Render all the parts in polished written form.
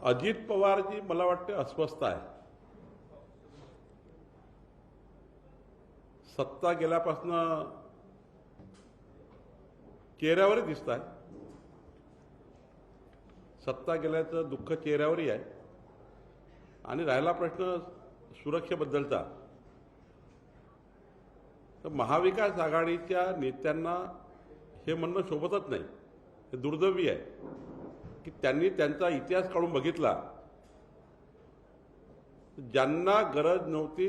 अजित पवारजी मला वाटते अस्वस्थ आहे. सत्ता गेल्यापासून चेहऱ्यावरही दिसत आहे. सत्ता गेल्याचं दुःख चेहऱ्यावरही आहे. आणि राहिला प्रश्न सुरक्षेबद्दलचा, तर महाविकास आघाडीच्या नेत्यांना हे म्हणणं शोभतच नाही. हे दुर्दैवी आहे की त्यांनी त्यांचा इतिहास काढून बघितला. ज्यांना गरज नव्हती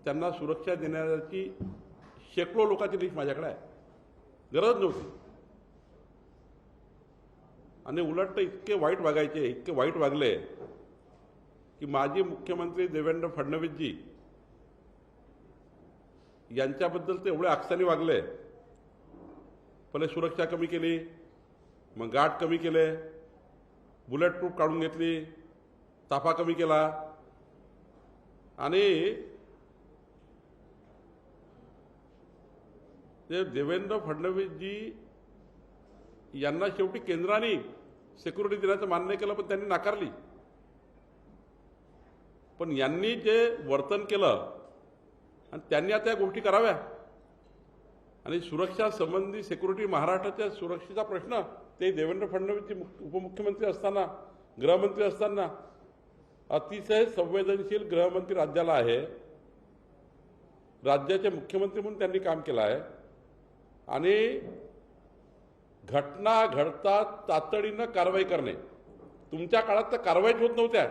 त्यांना सुरक्षा देण्याची शेकडो लोकांची लिस्ट माझ्याकडे आहे. गरज नव्हती आणि उलट इतके वाईट वागायचे, इतके वाईट वागले की माजी मुख्यमंत्री देवेंद्र फडणवीसजी यांच्याबद्दल ते एवढे आक्षाने वागले. पहिले सुरक्षा कमी केली, मग गार्ड कमी केले, बुलेट प्रूफ काढून घेतली, ताफा कमी केला आणि ते देवेंद्र फडणवीसजी यांना शेवटी केंद्राने सिक्युरिटी देण्याचं मान्य केलं, पण त्यांनी नाकारली. पण यांनी जे वर्तन केलं आणि त्यांनी आता या गोष्टी कराव्या. आणि सुरक्षा संबंधी सिक्युरिटी, महाराष्ट्राच्या सुरक्षेचा प्रश्न ते देवेंद्र फडणवीसजी उपमुख्यमंत्री असताना, गृहमंत्री असताना अतिशय संवेदनशील गृहमंत्री राज्याला आहे. राज्याचे मुख्यमंत्री म्हणून त्यांनी काम केलं आहे. आणि घटना घडतात तातडीनं कारवाई करणे. तुमच्या काळात तर कारवाईच होत नव्हत्या.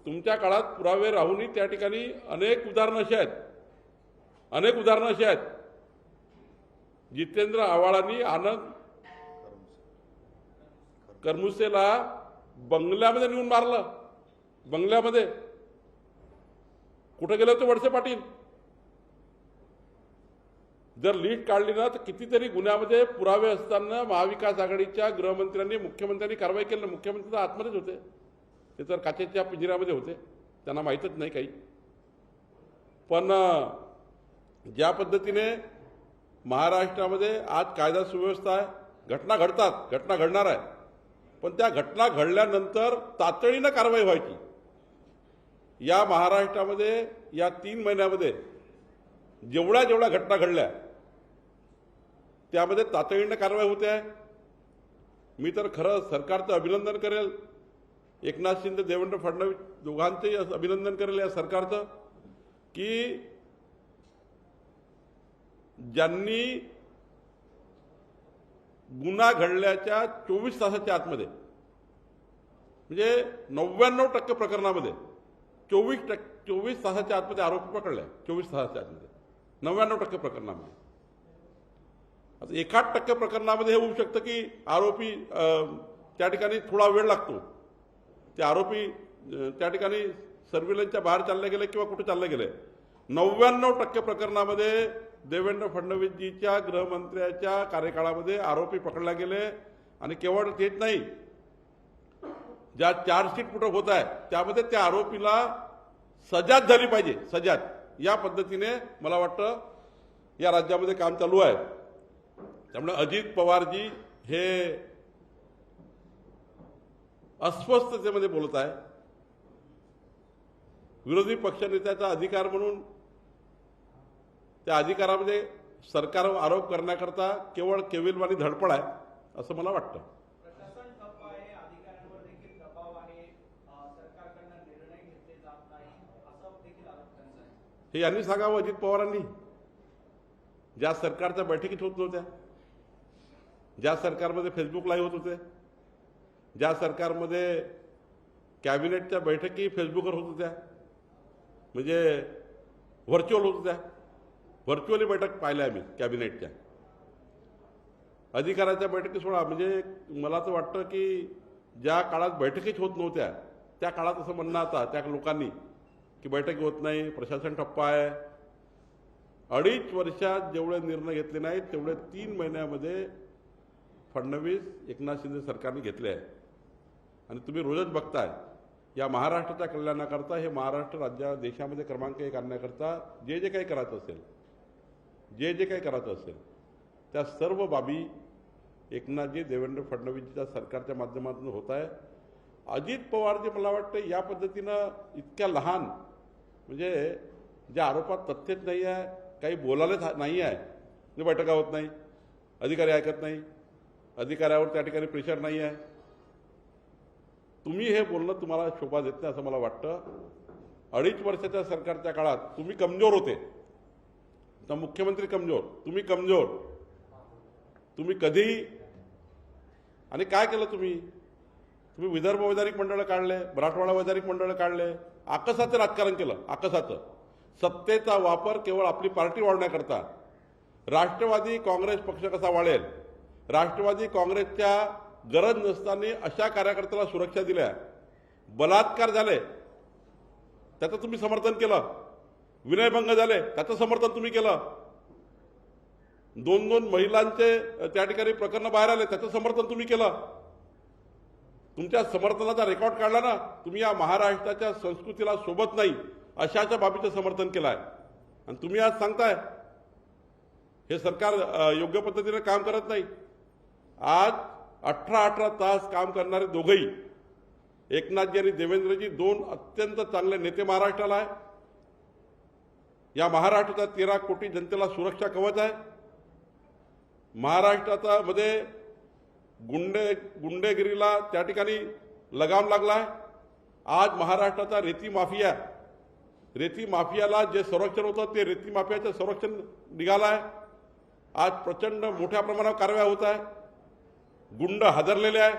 तुमच्या काळात पुरावे राहूनही त्या ठिकाणी अनेक उदाहरणं अशी आहेत. जितेंद्र आव्हाडांनी आनंद करमुसेला बंगल्यामध्ये नेऊन मारलं. बंगल्यामध्ये कुठे गेले होते वळसे पाटील? जर लिस्ट काढली ना तर कितीतरी गुन्ह्यामध्ये पुरावे असताना महाविकास आघाडीच्या गृहमंत्र्यांनी, मुख्यमंत्र्यांनी कारवाई केली. मुख्यमंत्री तर आतमध्येच होते, ते तर काचेच्या पिंजऱ्यामध्ये होते, त्यांना माहीतच नाही काही. पण ज्या पद्धतीने महाराष्ट्रामध्ये आज कायदा सुव्यवस्था आहे, घटना घडतात, घटना घडणार आहे, पण त्या घटना घडल्यानंतर तातडीनं कारवाई व्हायची. या महाराष्ट्रामध्ये या 3 महिन्यामध्ये जेवढ्या घटना घडल्या त्यामध्ये तातडीनं कारवाई होते आहे. मी तर खरं सरकारचं अभिनंदन करेल, एकनाथ शिंदे, देवेंद्र फडणवीस दोघांचंही अभिनंदन करेल या सरकारचं, की ज्यांनी गुन्हा घडल्याच्या 24 तासाच्या आतमध्ये, म्हणजे 99% प्रकरणामध्ये 24 तासाच्या आतमध्ये आरोपी पकडले. 24 तासाच्या आतमध्ये 99% प्रकरणामध्ये. आता 1% प्रकरणामध्ये हे होऊ शकतं की आरोपी त्या ठिकाणी थोडा वेळ लागतो. ते आरोपी त्या ठिकाणी सर्व्हिलन्सच्या बाहेर चालले गेले किंवा कुठे चालले गेले. 99% प्रकरणामध्ये देवेंद्र फडणवीसजीच्या गृहमंत्र्याच्या कार्यकाळामध्ये आरोपी पकडले गेले. आणि केवळ तेच नाही, ज्या चार्जशीट कुठं होत आहे त्यामध्ये त्या आरोपीला सजाच झाली पाहिजे, सजाच. या पद्धतीने मला वाटतं या राज्यामध्ये काम चालू आहे. त्यामुळे अजित पवारजी हे अस्वस्थतेमध्ये बोलत आहे. विरोधी पक्षनेत्याचा अधिकार म्हणून त्या अधिकारामध्ये सरकारवर आरोप करण्याकरता केवळ केविलवाणी धडपड आहे असं मला वाटतं. प्रशासन ठप्प आहे, अधिकाऱ्यांवर देखील दबाव आहे, सरकारकडून निर्णय घेतले जात नाही असं देखील आरोप त्यांचा आहे. हे यांनी सांगावं अजित पवारांनी. ज्या सरकारच्या बैठकीत होत नव्हत्या, ज्या सरकारमध्ये फेसबुक लाईव्ह होत होते, ज्या सरकारमध्ये कॅबिनेटच्या बैठकी फेसबुकवर होत होत्या, म्हणजे व्हर्च्युअल होत होत्या, व्हर्च्युअली बैठक पाहिल्या आम्ही कॅबिनेटच्या. अधिकाराच्या बैठकी सोडा, म्हणजे मला तर वाटतं की ज्या काळात बैठकीच होत नव्हत्या त्या काळात असं म्हणणं आता त्या लोकांनी की बैठकी होत नाही, प्रशासन ठप्प आहे. 2.5 वर्षात जेवढे निर्णय घेतले नाहीत तेवढे 3 महिन्यामध्ये फडणवीस, एकनाथ शिंदे सरकारने घेतले आहे. आणि तुम्ही रोजच बघताय या महाराष्ट्राच्या कल्याणाकरता, हे महाराष्ट्र राज्य देशामध्ये क्रमांक 1 आणण्याकरता जे जे काही करायचं असेल, त्या सर्व बाबी एकनाथजी देवेंद्र फडणवीसच्या सरकारच्या माध्यमातून होत आहे. अजित पवारजी मला वाटतं या पद्धतीनं इतक्या लहान म्हणजे ज्या आरोपात तथ्यच नाही आहे, काही बोलायलाच नाही आहे, म्हणजे बैठका होत नाही, अधिकारी ऐकत नाही, अधिकाऱ्यावर त्या ठिकाणी प्रेशर नाही आहे. तुम्ही हे बोलणं तुम्हाला शोभा देत नाही असं मला वाटतं. 2.5 वर्षाच्या सरकारच्या काळात तुम्ही कमजोर होते, तर मुख्यमंत्री कमजोर, तुम्ही कमजोर, तुम्ही कधी आणि काय केलं तुम्ही विदर्भ वैधानिक मंडळ काढले, मराठवाडा वैधानिक मंडळ काढले, आकसाचं राजकारण केलं. आकसाचं सत्तेचा वापर केवळ आपली पार्टी वाढवण्याकरता. राष्ट्रवादी काँग्रेस पक्ष कसा वाढेल, राष्ट्रवादी काँग्रेसच्या गरज नसताना अशा कार्यकर्त्याला सुरक्षा दिल्या, बलात्कार झाले त्याचं तुम्ही समर्थन केलं, विनयभंग झाले त्याचं समर्थन तुम्ही केलं, 2 महिलांचे त्या ठिकाणी प्रकरण बाहेर आले त्याचं समर्थन तुम्ही केलं. तुमच्या समर्थनाचा रेकॉर्ड काढला ना, तुम्ही या महाराष्ट्राच्या संस्कृतीला सोबत नाही अशाच्या बाबीचं समर्थन केलं आहे. आणि तुम्ही आज सांगताय हे सरकार योग्य पद्धतीने काम करत नाही. आज 18 तास काम करणारे दोघंही, एकनाथजी आणि देवेंद्रजी, 2 अत्यंत चांगले नेते महाराष्ट्राला आहे. या महाराष्ट्राच्या 13 कोटी जनतेला सुरक्षा कवच आहे. महाराष्ट्राचा मध्ये गुंडेगिरीला त्या ठिकाणी लगाम लागला आहे. आज महाराष्ट्राचा रेती माफियाला जे संरक्षण होतं ते रेती माफियाचं संरक्षण निघालं आहे. आज प्रचंड मोठ्या प्रमाणावर कारवाया होत आहे. गुंड हादरलेले आहे.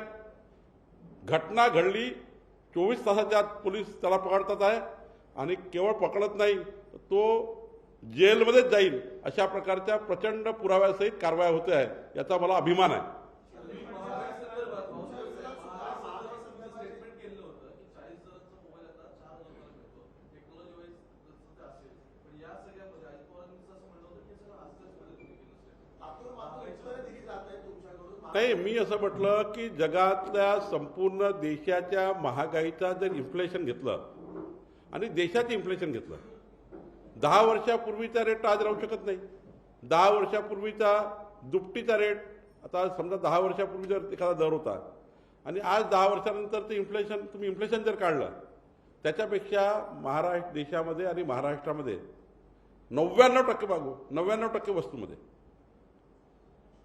घटना घडली 24 तासाच्या आत पोलीस त्याला पकडतात आहे आणि केवळ पकडत नाही तो जेलमध्येच जाईल अशा प्रकारच्या प्रचंड पुराव्यासहित कारवाया होते आहे. याचा मला अभिमान आहे. नाही, मी असं म्हटलं की जगातल्या संपूर्ण देशाच्या महागाईचा जर इन्फ्लेशन घेतलं आणि देशाचं इन्फ्लेशन घेतलं, 10 वर्षापूर्वीचा रेट आज राहू शकत नाही. 10 वर्षापूर्वीचा दुपटीचा रेट, आता समजा 10 वर्षापूर्वी जर एखादा दर होता आणि आज 10 वर्षानंतर ते इन्फ्लेशन, तुम्ही इन्फ्लेशन जर काढलं त्याच्यापेक्षा महाराष्ट्र देशामध्ये आणि महाराष्ट्रामध्ये 99% मागू 99% वस्तूमध्ये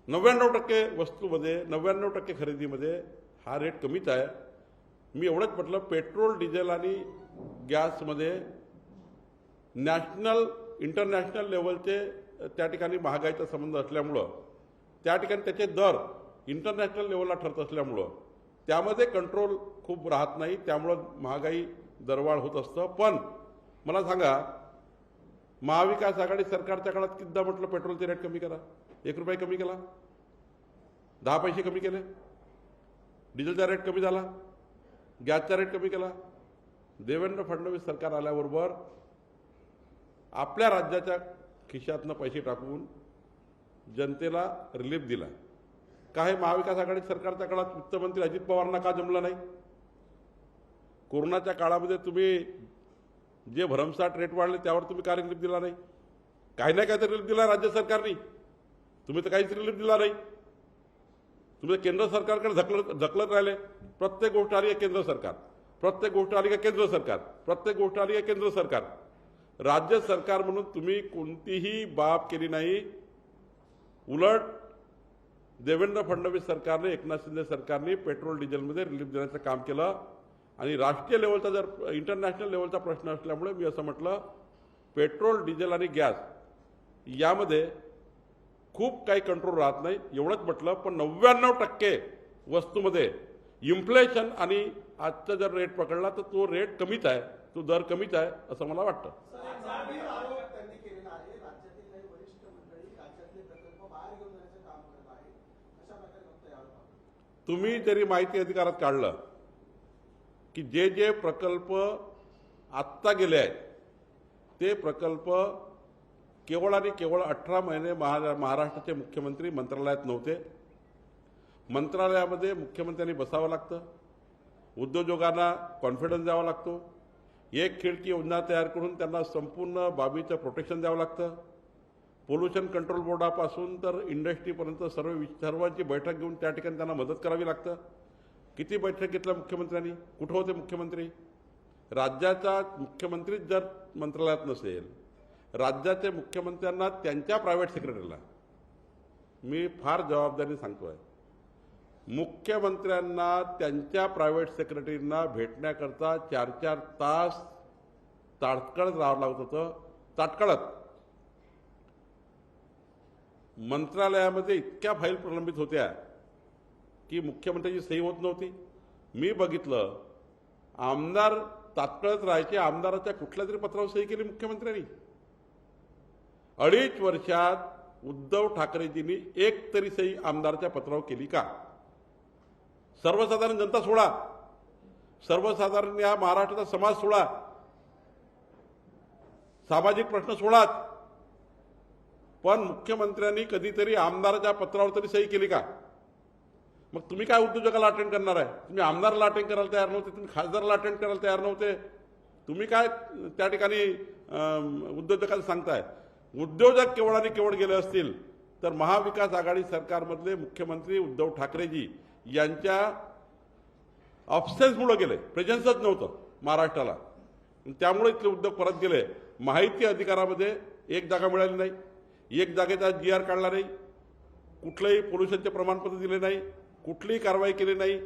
99% वस्तूमध्ये 99% खरेदीमध्ये हा रेट कमीच आहे. मी एवढंच म्हटलं, पेट्रोल डिझेल आणि गॅसमध्ये नॅशनल इंटरनॅशनल लेवलचे त्या ठिकाणी महागाईचा संबंध असल्यामुळं, त्या ठिकाणी त्याचे दर इंटरनॅशनल लेवलला ठरत असल्यामुळं त्यामध्ये कंट्रोल खूप राहत नाही, त्यामुळं महागाई दरवाढ होत असतं. पण मला सांगा, महाविकास आघाडी सरकारच्या काळात कितीदा म्हटलं पेट्रोलचे रेट कमी करा, 1 रुपये कमी केला, 10 पैसे कमी केले, डिझेलचा रेट कमी झाला, गॅसचा रेट कमी केला. देवेंद्र फडणवीस सरकार आल्याबरोबर आपल्या राज्याच्या खिशातनं पैसे टाकून जनतेला रिलीफ दिला. काय महाविकास आघाडी सरकारच्या काळात वित्तमंत्री अजित पवारांना का जमलं नाही? कोरोनाच्या काळामध्ये तुम्ही जे भरमसाठ रेट वाढले त्यावर तुम्ही का रिलीफ दिला नाही? काही ना काहीतरी रिलीफ दिला राज्य सरकारने, तुम्ही तर काहीच रिलीफ दिला नाही. तुम्ही केंद्र सरकारकडे ढकलत राहिले. प्रत्येक गोष्ट आली आहे केंद्र सरकार, प्रत्येक गोष्ट आली आहे केंद्र सरकार, प्रत्येक गोष्ट आली आहे केंद्र सरकार. राज्य सरकार म्हणून तुम्ही कोणतीही बाब केली नाही. उलट देवेंद्र फडणवीस सरकारने, एकनाथ शिंदे सरकारने पेट्रोल डिझेलमध्ये रिलीफ देण्याचं काम केलं. आणि राष्ट्रीय लेवलचा जर इंटरनॅशनल लेवलचा प्रश्न असल्यामुळे मी असं म्हटलं, पेट्रोल डिझेल आणि गॅस यामध्ये खूप काही कंट्रोल राहत नाही एवढंच म्हटलं. पण 99% वस्तूमध्ये इन्फ्लेशन आणि आजचा जर रेट पकडला तर तो रेट कमीच आहे, तो दर कमीच आहे असं मला वाटतं. तुम्ही जरी माहिती अधिकारात काढलं की जे जे प्रकल्प आत्ता गेले आहेत ते प्रकल्प केवळ आणि केवळ 18 महिने महाराष्ट्राचे मुख्यमंत्री मंत्रालयात नव्हते. मंत्रालयामध्ये मुख्यमंत्र्यांनी बसावं लागतं, उद्योजकांना कॉन्फिडन्स द्यावा लागतो, एक खिडकी योजना तयार करून त्यांना संपूर्ण बाबीचं प्रोटेक्शन द्यावं लागतं. पोल्युशन कंट्रोल बोर्डापासून तर इंडस्ट्रीपर्यंत सर्वांची बैठक घेऊन त्या ठिकाणी त्यांना मदत करावी लागतं. किती बैठक घेतल्या मुख्यमंत्र्यांनी? कुठं होते मुख्यमंत्री? राज्याचा मुख्यमंत्रीच जर मंत्रालयात नसेल, राज्याच्या मुख्यमंत्र्यांना त्यांच्या प्रायव्हेट सेक्रेटरीला, मी फार जबाबदारीने सांगतो आहे, मुख्यमंत्र्यांना त्यांच्या प्रायव्हेट सेक्रेटरींना भेटण्याकरता 4-4 तास ताटकळत राहावं लागत होतं. ताटकळत मंत्रालयामध्ये इतक्या फाईल प्रलंबित होत्या की मुख्यमंत्र्यांची सही होत नव्हती. मी बघितलं, आमदार तात्काळच राहायचे, आमदाराच्या कुठल्या तरी पत्रावर सही केली मुख्यमंत्र्यांनी. 2.5 वर्षात उद्धव ठाकरेजींनी एक तरी सही आमदाराच्या पत्रावर केली का? सर्वसाधारण जनता सोडा, सर्वसाधारण या महाराष्ट्राचा समाज सोडा, सामाजिक प्रश्न सोडाच, पण मुख्यमंत्र्यांनी कधीतरी आमदाराच्या पत्रावर तरी सही केली का? मग तुम्ही काय उद्योजकाला अटेंड करणार आहे? तुम्ही आमदाराला अटेंड करायला तयार नव्हते, तुम्ही खासदाराला अटेंड करायला तयार नव्हते, तुम्ही काय त्या ठिकाणी उद्योजकाला सांगताय? उद्योजक केवळ आणि केवळ गेले असतील तर महाविकास आघाडी सरकारमधले मुख्यमंत्री उद्धव ठाकरेजी यांच्या ऑब्सेन्समुळे गेले, प्रेझेन्सच नव्हतं महाराष्ट्राला, त्यामुळे इथले उद्योग परत गेले. माहिती अधिकारामध्ये एक जागा मिळाली नाही, एक जागेचा GR काढला नाही, कुठलंही पोल्युशनचे प्रमाणपत्र दिले नाही, कुठलीही कारवाई केली नाही,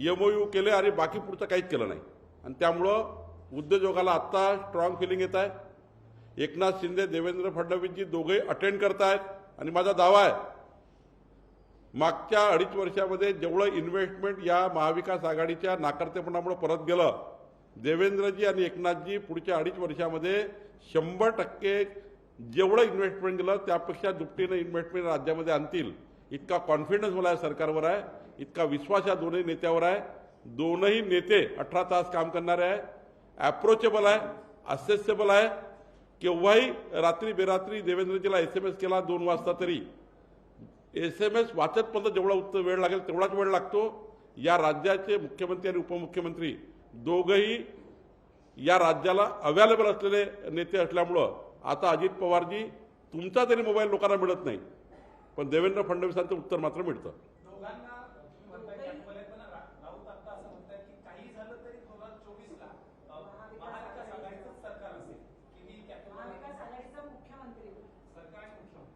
MOU केले आणि बाकी पुढचं काहीच केलं नाही. आणि त्यामुळं उद्योजकाला आत्ता स्ट्रॉंग फिलिंग येत आहे. एकनाथ शिंदे, देवेंद्र फडणवीसजी दोघेही अटेंड करतायत आणि माझा दावा आहे, मागच्या 2.5 वर्षामध्ये जेवढं इन्व्हेस्टमेंट या महाविकास आघाडीच्या नाकर्तेपणामुळे परत गेलं, देवेंद्रजी आणि एकनाथजी पुढच्या 2.5 वर्षामध्ये 100% जेवढं इन्व्हेस्टमेंट गेलं त्यापेक्षा दुपटीनं इन्व्हेस्टमेंट राज्यामध्ये आणतील, इतका कॉन्फिडन्स मला या सरकारवर आहे, इतका विश्वास या दोन्ही नेत्यावर आहे. दोनही नेते 18 तास काम करणारे आहे, अप्रोचेबल आहे, असेसेबल आहे. केव्हाही रात्री बेरात्री देवेंद्रजीला SMS केला 2 वाजता तरी SMS वाचतपर्यंत जेवढा वेळ लागेल तेवढाच वेळ लागतो. या राज्याचे मुख्यमंत्री आणि उपमुख्यमंत्री दोघंही या राज्याला अवेलेबल असलेले नेते असल्यामुळं आता अजित पवारजी, तुमचा तरी मोबाईल लोकांना मिळत नाही, पण देवेंद्र फडणवीसांचं उत्तर मात्र मिळतं. दोघांना म्हणताय आठवले, पण राऊत आता असं म्हणतात की काही झालं तरी 2024ला महाविकास आघाडीचं सरकार असेल, की मी महाविकास आघाडीचा मुख्यमंत्री सरकार आणि मुख्यमंत्री.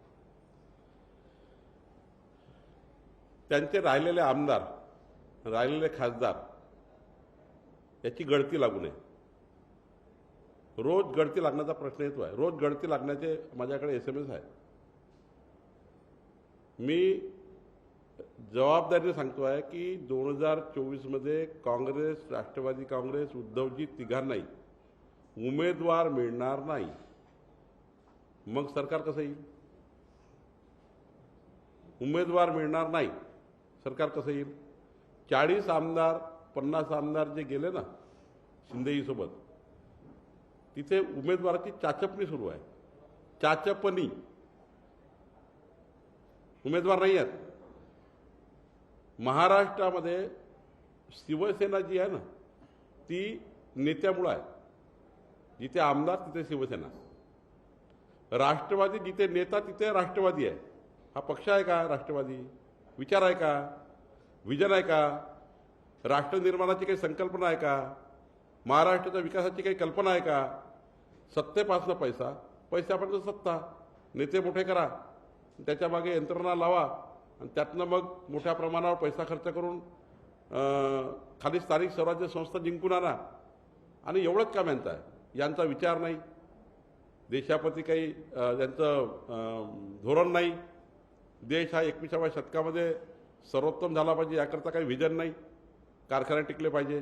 त्यांचे राहिलेले आमदार, राहिलेले खासदार याची गळती लागू नये. रोज गळती लागण्याचा प्रश्न येतो आहे, रोज गळती लागण्याचे माझ्याकडे SMS आहे. मी जबाबदारीने सांगतो आहे की 2024मध्ये काँग्रेस, राष्ट्रवादी काँग्रेस, उद्धवजी तिघांनाही उमेदवार मिळणार नाही. मग सरकार कसं येईल? उमेदवार मिळणार नाही, सरकार कसं येईल? 40 आमदार, 50 आमदार जे गेले ना शिंदेईसोबत, तिथे उमेदवाराची चाचपणी सुरू आहे. चाचपणी, उमेदवार नाही आहेत. महाराष्ट्रामध्ये शिवसेना जी आहे ना ती नेत्यामुळे आहे. जिथे आमदार तिथे शिवसेना, राष्ट्रवादी जिथे नेता तिथे राष्ट्रवादी आहे. हा पक्ष आहे का राष्ट्रवादी? विचार आहे का? विजन आहे का? राष्ट्र निर्माणाची काही संकल्पना आहे का? महाराष्ट्राच्या विकासाची काही कल्पना आहे का? सत्तेपासून पैसा, पैशापासून सत्ता, नेते मोठे करा, त्याच्या मागे यंत्रणा लावा आणि त्यातनं मग मोठ्या प्रमाणावर पैसा खर्च करून खाली स्थानिक स्वराज्य संस्था जिंकून आणा. आणि एवढंच काम यांचं आहे. यांचा विचार नाही, देशाप्रती काही यांचं धोरण नाही. देश हा 21व्या शतकामध्ये सर्वोत्तम झाला पाहिजे याकरता काही व्हिजन नाही. कारखाने टिकले पाहिजे,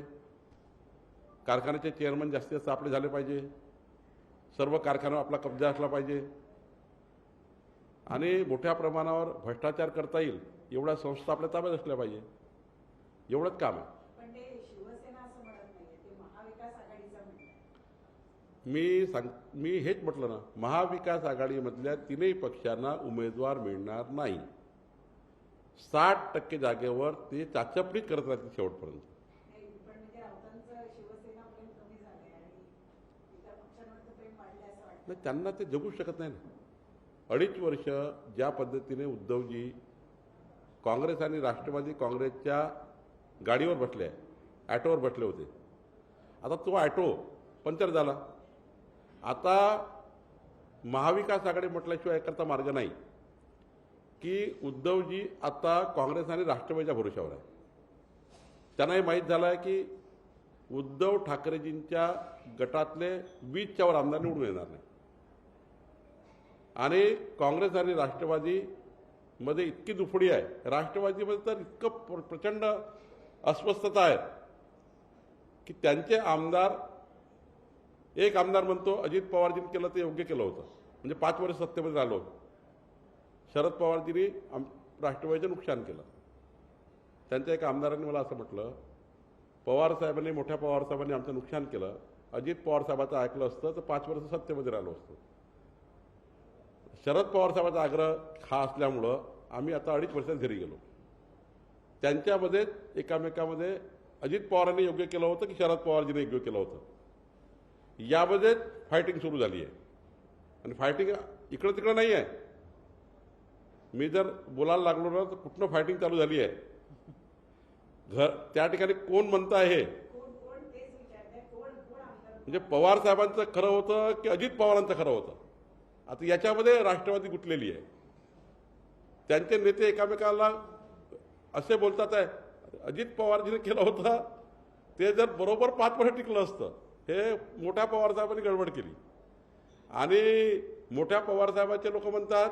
कारखान्याचे चेअरमन जास्तीत जास्त आपले झाले पाहिजे, सर्व कारखान्यावर आपला कब्जा असला पाहिजे आणि मोठ्या प्रमाणावर भ्रष्टाचार करता येईल एवढ्या संस्था आपल्या ताब्यात असल्या पाहिजे. एवढंच काम आहे. पण ते शिवसेना असं म्हणत नाहीये, ते महाविकास आघाडीचं म्हणतात. मी हेच म्हटलं ना, महाविकास आघाडीमधल्या तीनही पक्षांना उमेदवार मिळणार नाही. 60% जागेवर ते चाचपणी करत राहतील शेवटपर्यंत. नाही, पण म्हणजे राऊतांचं शिवसेना प्रेम कमी झालंय आणि इतर पक्षांवरचं प्रेम वाढलंय असं वाटतं. नाही, त्यांना ते जगू शकत नाही ना. 2.5 वर्ष ज्या पद्धतीने उद्धवजी काँग्रेस आणि राष्ट्रवादी काँग्रेसच्या गाडीवर बसले, ॲटोवर बसले होते. आता तो ॲटो पंक्चर झाला. आता महाविकास आघाडी म्हटल्याशिवाय करता मार्ग नाही की उद्धवजी आता काँग्रेस आणि राष्ट्रवादीच्या भरोशावर आहे. त्यांनाही माहीत झालं आहे की उद्धव ठाकरेजींच्या गटातले 20च्या वर आमदार निवडून येणार नाही आणि काँग्रेस आणि राष्ट्रवादीमध्ये इतकी दुफडी आहे, राष्ट्रवादीमध्ये तर इतकं प्रचंड अस्वस्थता आहे की त्यांचे आमदार, एक आमदार म्हणतो अजित पवारजींनी केलं ते योग्य केलं होतं, म्हणजे 5 वर्ष सत्तेमध्ये राहिलो. शरद पवारजींनी राष्ट्रवादीचं नुकसान केलं. त्यांच्या एका आमदारांनी मला असं म्हटलं, पवारसाहेबांनी, मोठ्या पवारसाहेबांनी आमचं नुकसान केलं, अजित पवारसाहेबांचं ऐकलं असतं तर 5 वर्ष सत्तेमध्ये राहिलो असतो. शरद पवारसाहेबांचा आग्रह हा असल्यामुळं आम्ही आता 2.5 वर्षात घरी गेलो. त्यांच्यामध्ये एकामेकामध्ये अजित पवारांनी योग्य केलं होतं की शरद पवारजीने योग्य केलं होतं, यामध्ये फायटिंग सुरू झाली आहे. आणि फायटिंग इकडं तिकडं नाही आहे. मी जर बोलायला लागलो ना तर कुठनं फायटिंग चालू झाली आहे. त्या ठिकाणी कोण म्हणतं आहे कोण तेच विचारताय, कोण आमदार म्हणजे पवार साहेबांचं खरं होतं की अजित पवारांचं खरं होतं. आता याच्यामध्ये राष्ट्रवादी गुंतलेली आहे. त्यांचे नेते एकामेकाला असे बोलतात आहे, अजित पवारजीने केलं होतं ते जर बरोबर 5 वर्ष टिकलं असतं, हे मोठ्या पवारसाहेबांनी गडबड केली. आणि मोठ्या पवारसाहेबांचे लोक म्हणतात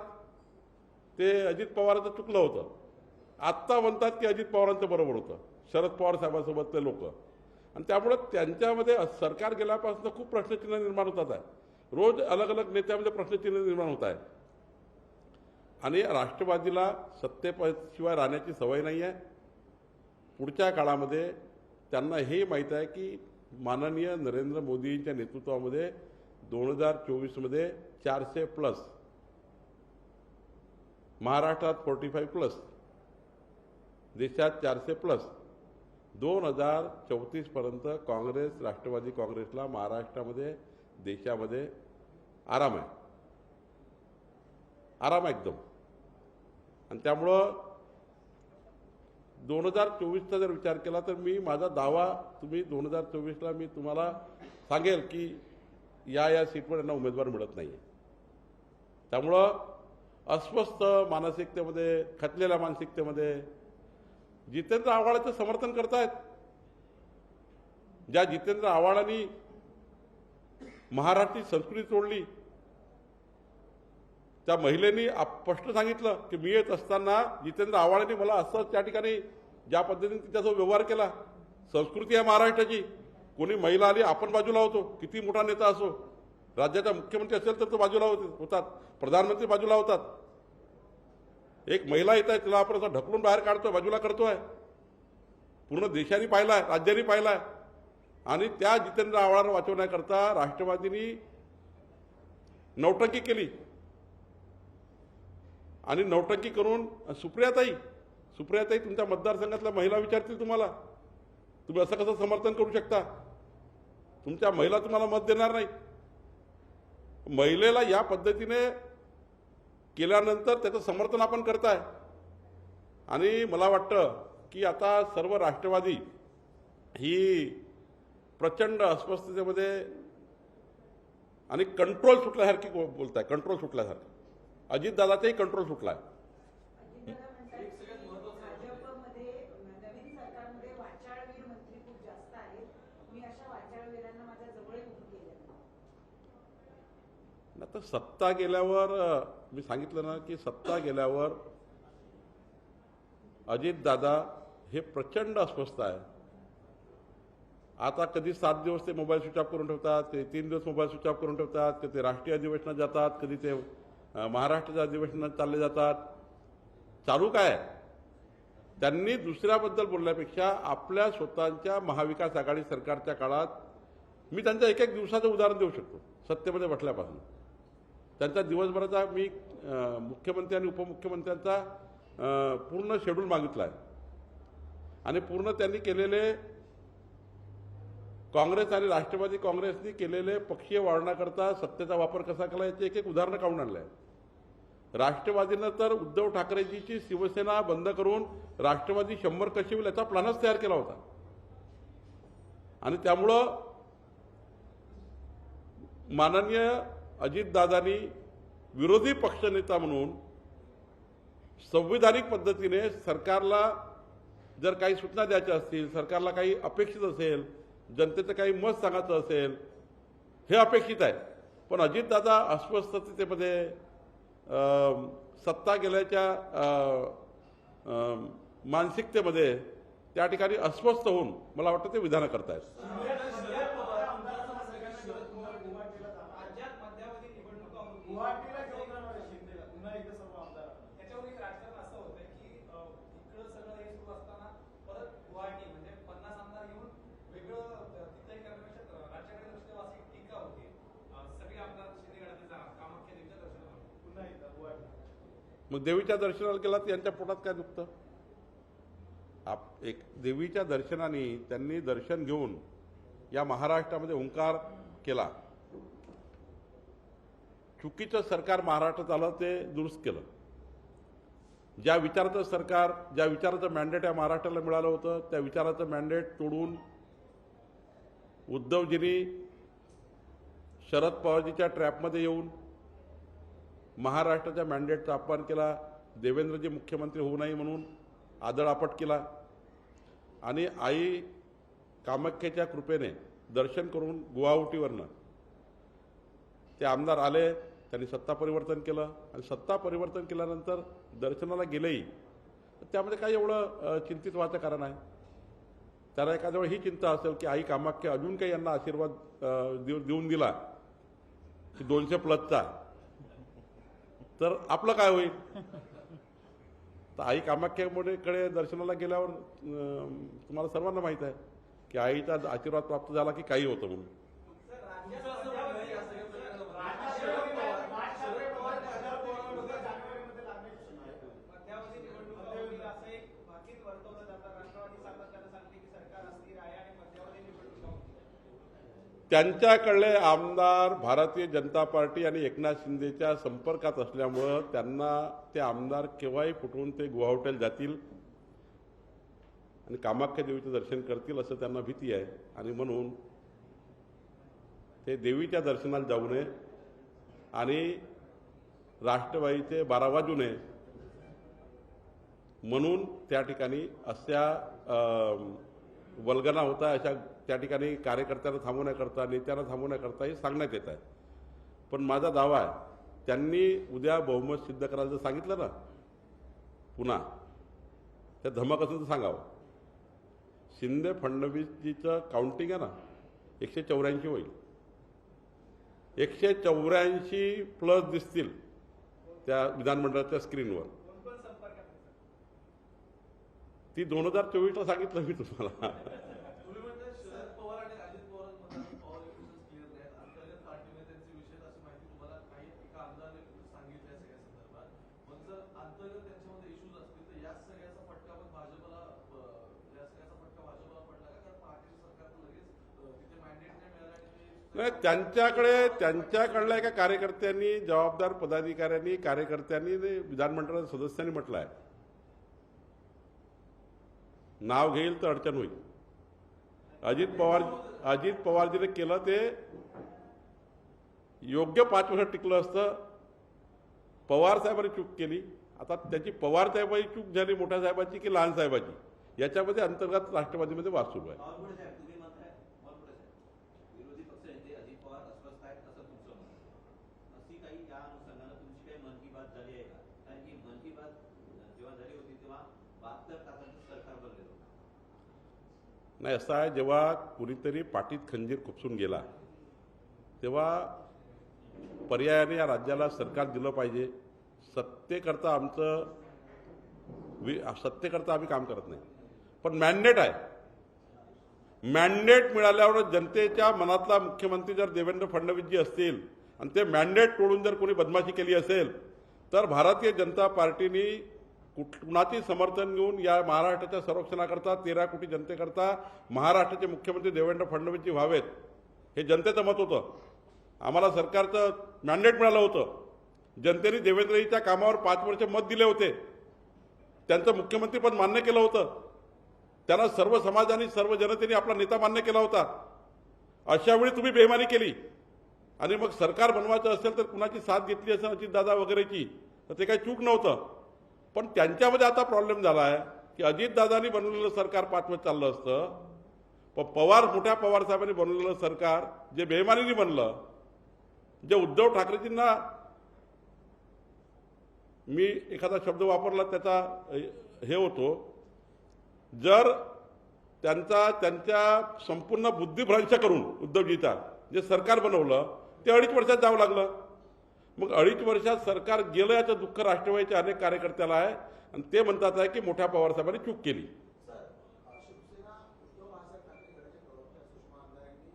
ते अजित पवारांचं चुकलं होतं. आत्ता म्हणतात की अजित पवारांचं बरोबर होतं, शरद पवार साहेबांसोबतले लोक. आणि त्यामुळे त्यांच्यामध्ये सरकार गेल्यापासून खूप प्रश्नचिन्ह निर्माण होतात आहे. रोज अलग अलग नेत्यामध्ये प्रश्नचिन्ह निर्माण होत आहे. आणि राष्ट्रवादीला सत्तेशिवाय राहण्याची सवय नाही आहे. पुढच्या काळामध्ये त्यांना हे माहीत आहे की माननीय नरेंद्र मोदींच्या नेतृत्वामध्ये 2024मध्ये 400+, महाराष्ट्रात 45+, देशात 400+, 2034पर्यंत काँग्रेस, राष्ट्रवादी काँग्रेसला महाराष्ट्रामध्ये, देशामध्ये आराम आहे, आराम आहे एकदम. आणि त्यामुळं 2024चा जर विचार केला तर मी माझा दावा, तुम्ही 2024ला मी तुम्हाला सांगेल की या सीटवर यांना उमेदवार मिळत नाही आहे. त्यामुळं अस्वस्थ मानसिकतेमध्ये, खचलेल्या मानसिकतेमध्ये जितेंद्र आव्हाडांचं समर्थन करतायत. ज्या जितेंद्र आव्हाडांनी महाराष्ट्राची संस्कृती तोडली, त्या महिलेनी स्पष्ट सांगितलं की मी येत असताना जितेंद्र आव्हाडांनी मला असं त्या ठिकाणी ज्या पद्धतीने तिच्यासोबत व्यवहार केला. संस्कृती आहे महाराष्ट्राची. कोणी महिला आली आपण बाजूला होतो, किती मोठा नेता असो, राज्याचा मुख्यमंत्री असेल तर तो बाजूला होतात, प्रधानमंत्री बाजूला होतात. एक महिला येत आहे तिला आपण असं ढकलून बाहेर काढतोय, बाजूला करतोय. पूर्ण देशाने पाहिलाय, राज्याने पाहिलाय. आणि त्या जितेंद्र आव्हाडांना वाचवण्याकरता राष्ट्रवादींनी नौटंकी केली. आणि नौटंकी करून सुप्रियाताई तुमच्या मतदारसंघातल्या महिला विचारतील तुम्हाला, तुम्ही असं कसं समर्थन करू शकता, तुमच्या महिला तुम्हाला मत देणार नाही. महिलेला या पद्धतीने केल्यानंतर त्याचं समर्थन आपण करताय. आणि मला वाटतं की आता सर्व राष्ट्रवादी ही प्रचंड अस्वस्थतेमध्ये आणि कंट्रोल सुटल्यासारखी बोलताय, कंट्रोल सुटल्यासारखं. अजितदादाचाही कंट्रोल सुटलाय. भाजपमध्ये नवीन सरकारमध्ये वाचाळवीर मंत्री खूप जास्त आहेत. मी अशा वाचाळवीरांना माझ्या जवळ उभं केलं. आता सत्ता गेल्यावर मी सांगितलं ना की सत्ता गेल्यावर अजितदादा हे प्रचंड अस्वस्थ आहे. आता कधी 7 दिवस ते मोबाईल स्विच ऑफ करून ठेवतात, ते 3 दिवस मोबाईल स्विच ऑफ करून ठेवतात, कधी ते राष्ट्रीय अधिवेशनात जातात, कधी ते महाराष्ट्राच्या अधिवेशनात चालले जातात. चालू काय? त्यांनी दुसऱ्याबद्दल बोलण्यापेक्षा आपल्या स्वतःच्या महाविकास आघाडी सरकारच्या काळात, मी त्यांच्या एक दिवसाचं उदाहरण देऊ शकतो. सत्तेमध्ये बसल्यापासून त्यांचा दिवसभराचा मी मुख्यमंत्री आणि उपमुख्यमंत्र्यांचा पूर्ण शेड्यूल मागितला आहे. आणि पूर्ण त्यांनी केलेले काँग्रेस आणि राष्ट्रवादी काँग्रेसनी केलेले पक्षीय वाढवण्याकरता सत्तेचा वापर कसा केला याचे एक उदाहरणं काढून आणलं आहे. राष्ट्रवादीनं तर उद्धव ठाकरेजीची शिवसेना बंद करून राष्ट्रवादी 100 कशी होईल याचा प्लॅनच तयार केला होता. आणि त्यामुळं माननीय अजितदादांनी विरोधी पक्षनेता म्हणून संविधानिक पद्धतीने सरकारला जर काही सूचना द्यायच्या असतील, सरकारला काही अपेक्षित असेल, जनतेचं काही मत सांगायचं असेल, हे अपेक्षित आहे. पण अजितदादा अस्वस्थतेमध्ये सत्ता गेल्याच्या मानसिकतेमध्ये त्या ठिकाणी अस्वस्थ होऊन मला वाटतं ते विधानं करतायत. गुवाहाटीला घेऊन जाणार आहे शिंदेला पुन्हा एकदा सर्व आमदार. त्याच्यावर एक राजकारण असं होतंय की इकडं सगळं हे सुरू असताना परत गुवाहाटी म्हणजे 50 आमदार घेऊन वेगळं तिथंही करण्यापेक्षा राज्याकडे लक्ष द्यावं अशी एक टीका होती. सगळे आमदार शिंदेगडात जाणार कामाख्या देवीच्या दर्शनाला पुन्हा एकदा गुवाहाटी. मग देवीच्या दर्शनाला गेला तर यांच्या पोटात काय दुखतं? एक देवीच्या दर्शनाने त्यांनी दर्शन घेऊन या महाराष्ट्रामध्ये हुंकार केला. चुकीचं सरकार महाराष्ट्रात आलं ते दुरुस्त केलं. ज्या विचाराचं सरकार, ज्या विचाराचं मॅन्डेट या महाराष्ट्राला मिळालं होतं त्या विचाराचं मॅन्डेट तोडून उद्धवजींनी शरद पवारजीच्या ट्रॅपमध्ये येऊन महाराष्ट्राच्या मॅन्डेटचा अपमान केला. देवेंद्रजी मुख्यमंत्री होऊ नये म्हणून आदळआपट केला. आणि आई कामाख्याच्या कृपेने दर्शन करून गुवाहाटीवरनं ते आमदार आले, त्यांनी सत्ता परिवर्तन केलं. आणि सत्ता परिवर्तन केल्यानंतर दर्शनाला गेलेही त्यामध्ये काही एवढं चिंतित व्हायचं कारण आहे? त्याला एखाद्या वेळी ही चिंता असेल की आई कामाख्या अजून काही यांना आशीर्वाद देऊन दिला की 200+ तर आपलं काय होईल? तर आई कामाख्याकडे दर्शनाला गेल्यावर तुम्हाला सर्वांना माहीत आहे की आईचा आशीर्वाद प्राप्त झाला की काही होतं म्हणून. त्यांच्याकडले आमदार भारतीय जनता पार्टी आणि एकनाथ शिंदेच्या संपर्कात असल्यामुळं त्यांना ते आमदार केव्हाही फुटवून ते गुवाहाटीला जातील आणि कामाख्या देवीचं दर्शन करतील असं त्यांना भीती आहे. आणि म्हणून ते देवीच्या दर्शनाला जाऊ नये आणि राष्ट्रवादीचे 12 वाजू नये म्हणून त्या ठिकाणी अशा वल्गना होता. अशा त्या ठिकाणी कार्यकर्त्यांना थांबवण्याकरता, नेत्यांना थांबवण्याकरता हे सांगण्यात येत आहे. पण माझा दावा आहे त्यांनी उद्या बहुमत सिद्ध करायला जर सांगितलं ना पुन्हा, त्या धमक असेल तर सांगावं. शिंदे फडणवीसजीचं काउंटिंग आहे ना 184 होईल. 184+ दिसतील त्या विधानमंडळाच्या स्क्रीनवर. ती 2024ला सांगितलं मी तुम्हाला. नाही, त्यांच्याकडल्या एका कार्यकर्त्यांनी, जबाबदार पदाधिकाऱ्यांनी, कार्यकर्त्यांनी, विधानमंडळाच्या सदस्यांनी म्हटलं आहे नाव घेईल तर अडचण होईल. अजित पवारजीने केलं ते योग्य 5 वर्ष टिकलं असतं. पवार साहेबांनी चूक केली. आता त्याची पवार साहेबांची चूक झाली मोठ्या साहेबांची की लहान साहेबांची, याच्यामध्ये अंतर्गत राष्ट्रवादीमध्ये वाद सुरू आहे. नाही, असं आहे, जेव्हा कुणीतरी पाठीत खंजीर खुपसून गेला तेव्हा पर्यायाने या राज्याला सरकार दिलं पाहिजे. सत्तेकरता आम्ही काम करत नाही, पण मॅन्डेट आहे. मॅन्डेट मिळाल्यावर जनतेच्या मनातला मुख्यमंत्री जर देवेंद्र फडणवीसजी असतील आणि ते मॅन्डेट तोडून जर कोणी बदमाशी केली असेल तर भारतीय जनता पार्टीने कुणाचे समर्थन घेऊन या महाराष्ट्राच्या संरक्षणाकरता 13 कोटी जनतेकरता महाराष्ट्राचे मुख्यमंत्री देवेंद्र फडणवीसजी व्हावेत हे जनतेचं मत होतं. आम्हाला सरकारचं मॅन्डेट मिळालं होतं जनतेने देवेंद्रजीच्या कामावर 5 वर्ष मत दिले होते, त्यांचं मुख्यमंत्रीपद मान्य केलं होतं, त्यांना सर्व समाजाने सर्व जनतेने आपला नेता मान्य केला होता. अशा वेळी तुम्ही बेईमानी केली आणि मग सरकार बनवायचं असेल तर कुणाची साथ घेतली असेल अजितदादा वगैरेची, तर ते काही चूक नव्हतं. पण त्यांच्यामध्ये आता प्रॉब्लेम झाला आहे की अजितदादांनी बनवलेलं सरकार 5 वर्ष चाललं असतं, पण मोठ्या पवार साहेबांनी बनवलेलं सरकार जे बेईमानीने बनलं, जे उद्धव ठाकरेजींना, मी एखादा शब्द वापरला त्याचा हे होतो, जर त्यांच्या संपूर्ण बुद्धिभ्रंश करून उद्धवजीचा जे सरकार बनवलं ते 2.5 वर्षात जावं लागलं. मग 2.5 वर्षात सरकार गेलं याचं दुःख राष्ट्रवादीच्या अनेक कार्यकर्त्याला आहे आणि ते म्हणतात आहे की मोठ्या पवारसाहेबांनी चूक केली. शिवसेना उद्धव बाळासाहेब ठाकरे गटाचे प्रवक्ते सुषमा आमदार यांनी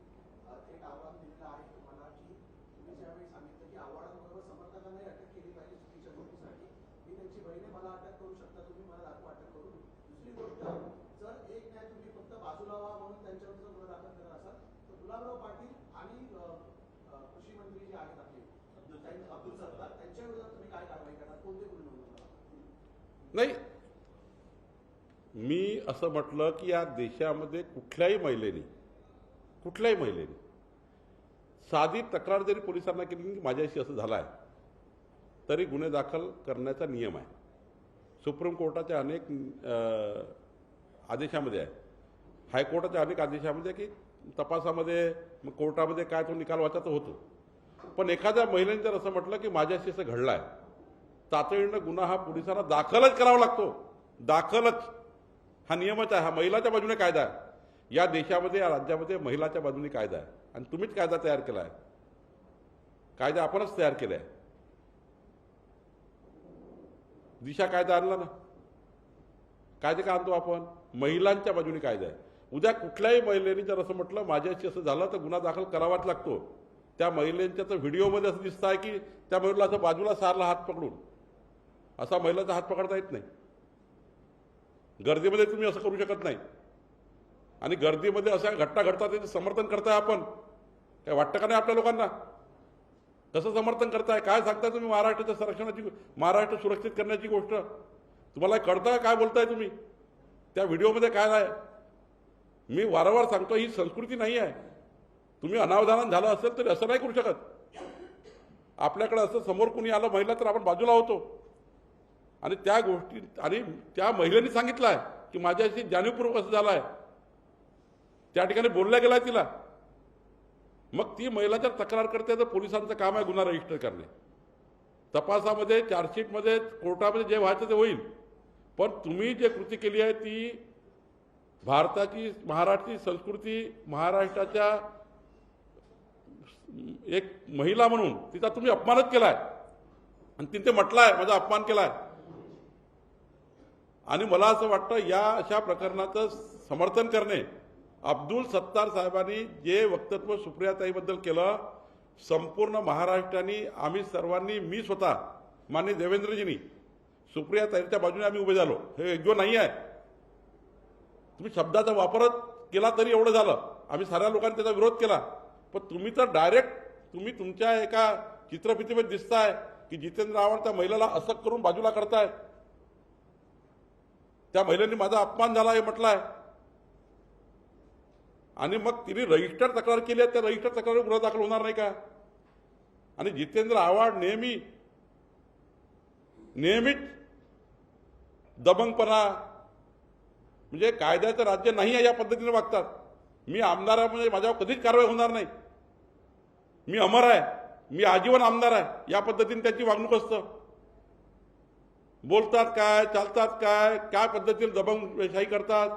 थेट आव्हान दिलेलं आहे तुम्हाला की तुम्ही ज्यावेळी सांगितलं की आव्हाडांबरोबर समर्थकांनाही अटक केली पाहिजे चुकीच्या गोष्टीसाठी, मी त्यांची बहिणी मला अटक करू शकता, तुम्ही मला दाखवा अटक करून. दुसरी गोष्ट, जर एक न्याय तुम्ही फक्त बाजूला व्हा म्हणून त्यांच्यावर जर गुन्हा दाखल करत असाल तर गुलाबराव पाटील आणि कृषी मंत्री जे आहेत आपले अब्दुल सत्तार त्यांच्या विरोधात तुम्ही काय कारवाई करणार, कोणते गुन्हे नोंदवणार? नाही, मी असं म्हटलं की या देशामध्ये कुठल्याही महिलेने साधी तक्रार जरी पोलिसांना केली की माझ्याशी असं झालं आहे तरी गुन्हे दाखल करण्याचा नियम आहे. सुप्रीम कोर्टाच्या अनेक आदेशामध्ये आहे, हायकोर्टाच्या अनेक आदेशामध्ये की तपासामध्ये मग कोर्टामध्ये काय तो निकाल वाचायचा होतो. पण एखाद्या महिलेने जर असं म्हटलं की माझ्याशी असं घडलं आहे, तातडीनं गुन्हा हा पोलिसांना दाखलच करावा लागतो. दाखलच, हा नियमच आहे, हा महिलाच्या बाजूने कायदा आहे. या देशामध्ये, या राज्यामध्ये महिलाच्या बाजूने कायदा आहे आणि तुम्हीच कायदा तयार केला आहे. कायदा आपणच तयार केला आहे. दिशा कायदा आणला ना, कायदे का आणतो आपण? महिलांच्या बाजूने कायदा आहे. उद्या कुठल्याही महिलेने जर असं म्हटलं माझ्याशी असं झालं तर गुन्हा दाखल करावाच लागतो. त्या महिलेच्या तर व्हिडिओमध्ये असं दिसतं आहे की त्या महिलेला असं बाजूला सारला हात पकडून, असा महिलाचा हात पकडता येत नाही. गर्दीमध्ये तुम्ही असं करू शकत नाही आणि गर्दीमध्ये अशा घटना घडतात त्याचं समर्थन करताय आपण. काय वाटतं का नाही आपल्या लोकांना? कसं समर्थन करताय? काय सांगताय तुम्ही महाराष्ट्राच्या संरक्षणाची, महाराष्ट्र सुरक्षित करण्याची गोष्ट? तुम्हाला कळतं काय बोलताय तुम्ही? त्या व्हिडिओमध्ये काय आहे? मी वारंवार सांगतो ही संस्कृती नाही आहे. तुम्ही अनावधान झालं असेल तरी असं नाही करू शकत. आपल्याकडे असं समोर कुणी आलं महिला तर आपण बाजूला होतो आणि त्या गोष्टी, आणि त्या महिलेने सांगितलं आहे की माझ्याशी जाणीवपूर्वक असं झालं आहे, त्या ठिकाणी बोलल्या गेला तिला. मग ती महिला जर तक्रार करते तर पोलिसांचं काम आहे गुन्हा रजिस्टर करणे. तपासामध्ये, चार्जशीटमध्ये, कोर्टामध्ये जे व्हायचं ते होईल. पण तुम्ही जे कृती केली आहे ती भारताची, महाराष्ट्राची संस्कृती, महाराष्ट्राच्या एक महिला म्हणून तिचा तुम्ही अपमानच केलाय आणि तिने म्हटलं आहे माझा अपमान केलाय. आणि मला असं वाटतं या अशा प्रकरणाचं समर्थन करणे, अब्दुल सत्तार साहेबांनी जे वक्तव्य सुप्रियाताईबद्दल केलं, संपूर्ण महाराष्ट्राने, आम्ही सर्वांनी, मी स्वतः, माननीय देवेंद्रजींनी सुप्रियाताईच्या बाजूने आम्ही उभे झालो. हे योग्य नाही आहे. तुम्ही शब्दाचा वापरच केला तरी एवढं झालं. आम्ही साऱ्या लोकांनी त्याचा विरोध केला. पण तुम्ही तर डायरेक्ट तुम्ही तुमच्या एका चित्रफितीमध्ये दिसताय की जितेंद्र आव्हाड त्या महिलेला असं करून बाजूला करताय. त्या महिलेने माझा अपमान झाला हे म्हटलंय आणि मग तिने रजिस्टर तक्रार केली आहे. त्या रजिस्टर तक्रारीवर गुन्हा दाखल होणार नाही का? आणि जितेंद्र आव्हाड नेहमीच दबंगपणा, म्हणजे कायद्याचं राज्य नाही आहे या पद्धतीने वागतात. मी आमदार आहे म्हणजे माझ्यावर कधीच कारवाई होणार नाही, मी अमर आहे, मी आजीवन आमदार आहे, या पद्धतीने त्यांची वागणूक असतं. बोलतात काय, चालतात काय, काय पद्धतीने दबंगशाही करतात.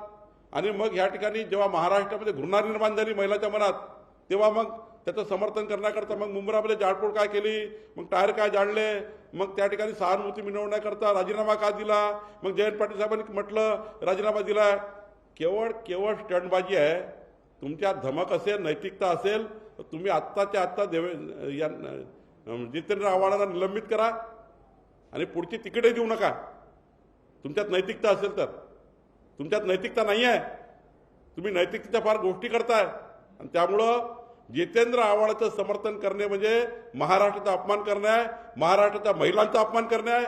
आणि मग ह्या ठिकाणी जेव्हा महाराष्ट्रामध्ये घृणा निर्माण झाली महिलाच्या मनात, तेव्हा मग त्याचं समर्थन करण्याकरता मग मुंबईमध्ये जाळपोळ काय केली, मग टायर काय जाळले, मग त्या ठिकाणी सहानुभूती मिळवण्याकरता राजीनामा का दिला, मग जयंत पाटील साहेबांनी म्हटलं राजीनामा दिला. केवळ स्टंटबाजी आहे. तुमच्या धमक असेल, नैतिकता असेल तर तुम्ही आत्ताच्या आत्ता जितेंद्र आव्हाडांना निलंबित करा आणि पुढची तिकीटही देऊ नका. तुमच्यात नैतिकता असेल तर. तुमच्यात नैतिकता नाही आहे. तुम्ही नैतिकतेच्या फार गोष्टी करताय आणि त्यामुळं जितेंद्र आव्हाडांचं समर्थन करणे म्हणजे महाराष्ट्राचा अपमान करणे आहे, महाराष्ट्राच्या महिलांचा अपमान करणे आहे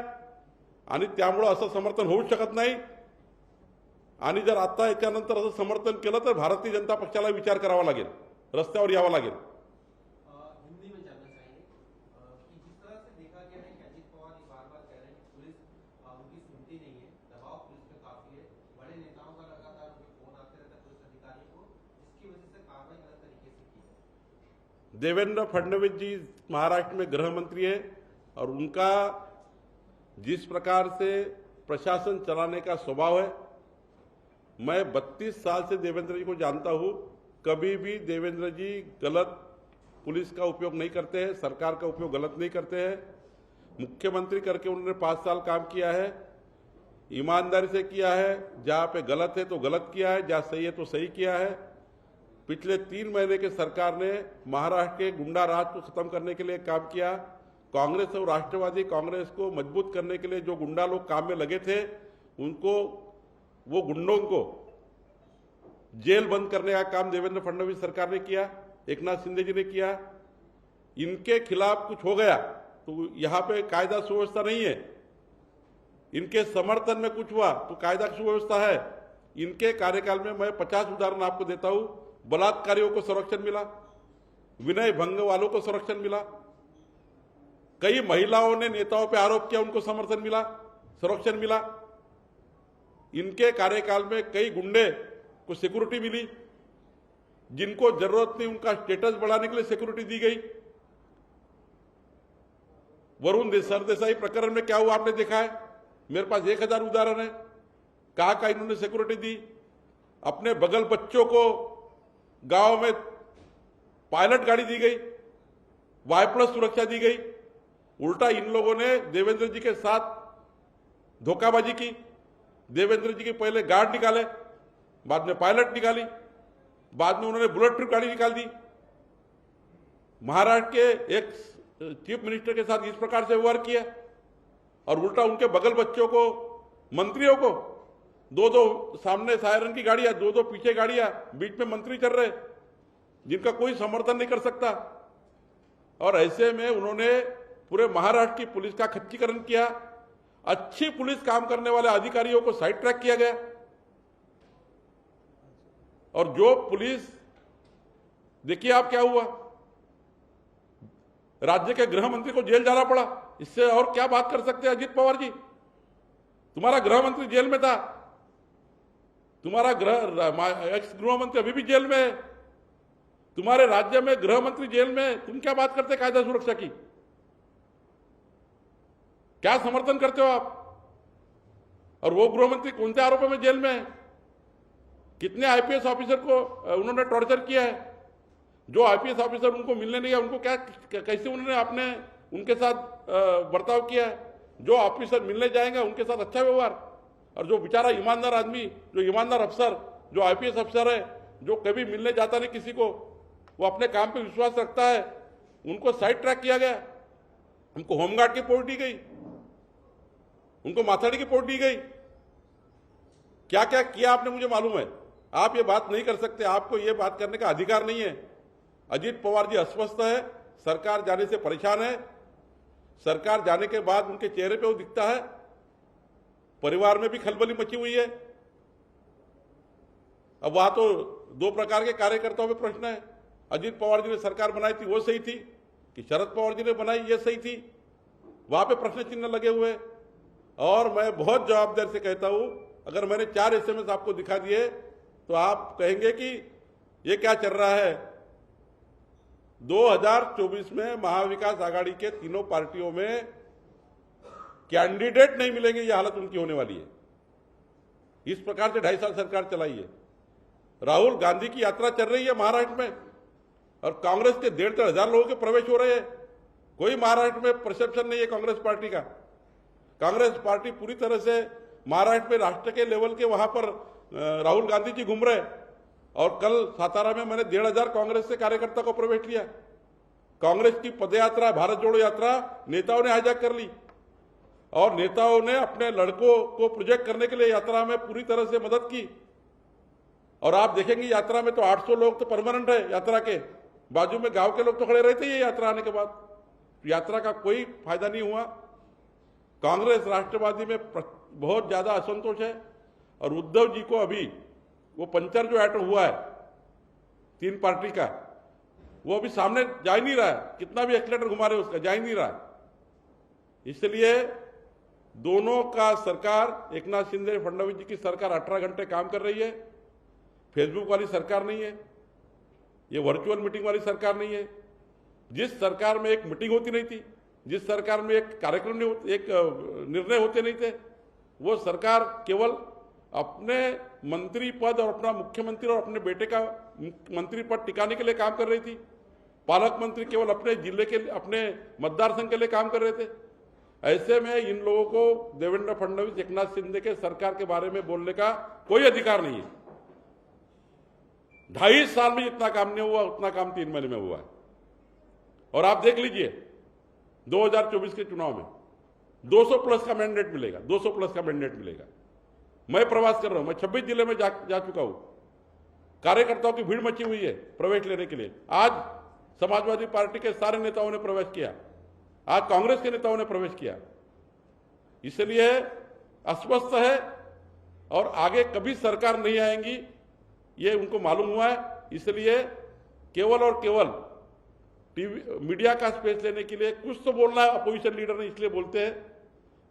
आणि त्यामुळं असं समर्थन होऊ शकत नाही। आणि जर आता याच्यानंतर असं समर्थन केलं तर भारतीय जनता पक्षाला विचार करावा लागेल, रस्त्यावर यावं लागेल। हिंदी में जानना चाहेंगे कि जिस तरह से देखा गया है कि अजीत पवार ये बार बार कह रहे हैं कि पुलिस उनकी सुनती नहीं है, दबाव पुलिस पे काफी है, बड़े नेताओं का लगातार उनके फोन आते रहते हैं पुलिस अधिकारियों को, जिसकी वजह से कार्रवाई गलत तरीके से की है। देवेंद्र फडणवीस जी महाराष्ट्र में गृह मंत्री है और उनका जिस प्रकार से प्रशासन चलाने का स्वभाव है, मैं 32 साल से देवेंद्र जी को जानता हूं, कभी भी देवेंद्र जी गलत पुलिस का उपयोग नहीं करते हैं, सरकार का उपयोग गलत नहीं करते हैं। मुख्यमंत्री करके उन्होंने 5 साल काम किया है, ईमानदारी से किया है, जहां पे गलत है तो गलत किया है, जहां सही है तो सही किया है। पिछले 3 महीने के सरकार ने महाराष्ट्र के गुंडा राज को खत्म करने के लिए काम किया। कांग्रेस और राष्ट्रवादी कांग्रेस को मजबूत करने के लिए जो गुंडा लोग काम में लगे थे, उनको वो गुंडों को जेल बंद करने का काम देवेंद्र फडणवीस सरकार ने किया, एकनाथ शिंदे जी ने किया। इनके खिलाफ कुछ हो गया तो यहां पे कायदा सुव्यवस्था नहीं है, इनके समर्थन में कुछ हुआ तो कायदा सुव्यवस्था है। इनके कार्यकाल में मैं 50 उदाहरण आपको देता हूं। बलात्कारियों को संरक्षण मिला, विनय भंग वालों को संरक्षण मिला, कई महिलाओं ने नेताओं पे आरोप किया, उनको समर्थन मिला, संरक्षण मिला। इनके कार्यकाल में कई गुंडे को सिक्योरिटी मिली, जिनको जरूरत नहीं उनका स्टेटस बढ़ाने के लिए सिक्योरिटी दी गई। वरुण सरदेसाई प्रकरण में क्या हुआ आपने देखा है, मेरे पास 1000 उदाहरण है। कहा का इन्होंने सिक्योरिटी दी, अपने बगल बच्चों को गांव में पायलट गाड़ी दी गई, वाई+ सुरक्षा दी गई। उल्टा इन लोगों ने देवेंद्र जी के साथ धोखाबाजी की। देवेंद्र जी के पहले गार्ड निकाले, बाद में पायलट निकाली, बाद में उन्होंने बुलेट प्रूफ गाड़ी निकाल दी। महाराष्ट्र के एक चीफ मिनिस्टर के साथ इस प्रकार से व्यवहार किया और उल्टा उनके बगल बच्चों को, मंत्रियों को 2-2 सामने सायरन की गाड़ियां, 2-2 पीछे गाड़ियां, बीच में मंत्री चल रहे जिनका कोई समर्थन नहीं कर सकता। और ऐसे में उन्होंने पूरे महाराष्ट्र की पुलिस का खच्चीकरण किया। अच्छी पुलिस काम करने वाले अधिकारियों को साइड ट्रैक किया गया और जो पुलिस, देखिए आप क्या हुआ, राज्य के गृह मंत्री को जेल जाना पड़ा। इससे और क्या बात कर सकते हैं अजीत पवार जी? तुम्हारा गृह मंत्री जेल में था, तुम्हारा एक्स गृह मंत्री अभी भी जेल में है, तुम्हारे राज्य में गृह मंत्री जेल में, तुम क्या बात करते कायदा सुरक्षा की? क्या समर्थन करते हो आप? और वो गृह मंत्री कौन से आरोपों में जेल में है? कितने आईपीएस ऑफिसर को उन्होंने टॉर्चर किया है? जो आईपीएस ऑफिसर उनको मिलने नहीं गया, उनको क्या कैसे उन्होंने आपने उनके साथ बर्ताव किया है? जो ऑफिसर मिलने जाएंगे उनके साथ अच्छा व्यवहार, और जो बेचारा ईमानदार आदमी, जो ईमानदार अफसर, जो आईपीएस अफसर है, जो कभी मिलने जाता नहीं किसी को, वो अपने काम पे विश्वास रखता है, उनको साइड ट्रैक किया गया। उनको होमगार्ड की पोस्ट दी गई, उनको माथाड़ी की पोस्ट दी गई। क्या क्या किया आपने मुझे मालूम है। आप ये बात नहीं कर सकते, आपको ये बात करने का अधिकार नहीं है। अजीत पवार जी अस्वस्थ है, सरकार जाने से परेशान है। सरकार जाने के बाद उनके चेहरे पे वो दिखता है, परिवार में भी खलबली मची हुई है। अब वहां तो 2 प्रकार के कार्यकर्ताओं में प्रश्न है। अजीत पवार जी ने सरकार बनाई थी वो सही थी कि शरद पवार जी ने बनाई ये सही थी? वहां पे प्रश्न चिन्ह लगे हुए। और मैं बहुत जवाबदारी से कहता हूं, अगर मैंने 4 SMS आपको दिखा दिए तो आप कहेंगे कि ये क्या चल रहा है। 2024 में महाविकास आघाड़ी के तीनों पार्टियों में कैंडिडेट नहीं मिलेंगे, ये हालत उनकी होने वाली है। इस प्रकार से 2.5 साल सरकार चलाई है। राहुल गांधी की यात्रा चल रही है महाराष्ट्र में और कांग्रेस के 1.5 हजार लोगों के प्रवेश हो रहे हैं। कोई महाराष्ट्र में परसेप्शन नहीं है कांग्रेस पार्टी का। कांग्रेस पार्टी पूरी तरह से महाराष्ट्र में राष्ट्र के लेवल के वहां पर राहुल गांधी जी घूम रहे। और कल सातारा में मैंने 1.5 हजार कांग्रेस से कार्यकर्ता को प्रवेश लिया। कांग्रेस की पदयात्रा, भारत जोड़ो यात्रा नेताओं ने हाईजैक कर ली और नेताओं ने अपने लड़कों को प्रोजेक्ट करने के लिए यात्रा में पूरी तरह से मदद की। और आप देखेंगे यात्रा में तो 800 लोग तो परमानेंट है यात्रा के, बाजू में गांव के लोग तो खड़े रहते ही यात्रा आने के बाद। यात्रा का कोई फायदा नहीं हुआ। कांग्रेस राष्ट्रवादी में बहुत ज्यादा असंतोष है और उद्धव जी को अभी वो पंचर जो ऐड हुआ है 3 पार्टी का, वो अभी सामने जा ही नहीं रहा है। कितना भी एक्सीलेटर घुमा रहे उसका जा ही नहीं रहा है। इसलिए दोनों का सरकार, एकनाथ शिंदे फडणवीस जी की सरकार 18 घंटे काम कर रही है। फेसबुक वाली सरकार नहीं है, ये वर्चुअल मीटिंग वाली सरकार नहीं है। जिस सरकार में एक मीटिंग होती नहीं थी, जिस सरकार में एक कार्यक्रम नहीं होते, एक निर्णय होते नहीं थे, वो सरकार केवल अपने मंत्री पद और अपना मुख्यमंत्री और अपने बेटे का मंत्री पद टिकाने के लिए काम कर रही थी। पालक मंत्री केवल अपने जिले के, अपने मतदार संघ के लिए काम कर रहे थे। ऐसे में इन लोगों को देवेंद्र फडणवीस, एकनाथ शिंदे के सरकार के बारे में बोलने का कोई अधिकार नहीं है। 2.5 साल में जितना काम नहीं हुआ उतना काम 3 महीने में हुआ है। और आप देख लीजिए 2024 के चुनाव में 200 प्लस का मैंडेट मिलेगा, 200 प्लस का मैंडेट मिलेगा। मैं प्रवास कर रहा हूं, मैं 26 जिले में जा चुका हूं। कार्यकर्ताओं की भीड़ मची हुई है प्रवेश लेने के लिए। आज समाजवादी पार्टी के सारे नेताओं ने प्रवेश किया, आज कांग्रेस के नेताओं ने प्रवेश किया। इसलिए अस्वस्थ है और आगे कभी सरकार नहीं आएंगी, ये उनको मालूम हुआ है। इसलिए केवल और केवल टीवी मीडिया का स्पेस लेने के लिए कुछ तो बोलना है अपोजिशन लीडर ने, इसलिए बोलते हैं,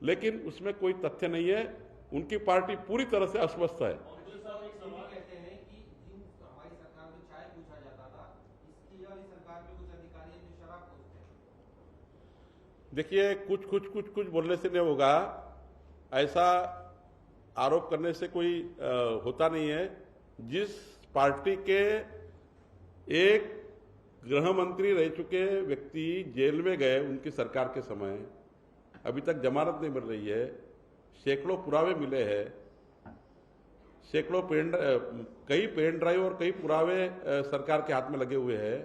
लेकिन उसमें कोई तथ्य नहीं है। उनकी पार्टी पूरी तरह से अस्वस्थ है। कहते हैं कि जिन हमारी सरकार में चाय पूछा जाता था, इसकी वाली सरकार में कुछ अधिकारी हैं जो शराब पूछते हैं। देखिए, कुछ बोलने से नहीं होगा, ऐसा आरोप करने से कोई होता नहीं है। जिस पार्टी के एक गृह मंत्री रह चुके व्यक्ति जेल में गए उनकी सरकार के समय, अभी तक जमानत नहीं मिल रही है, सैकड़ों पुरावे मिले हैं, कई पेन ड्राइव और कई पुरावे सरकार के हाथ में लगे हुए हैं।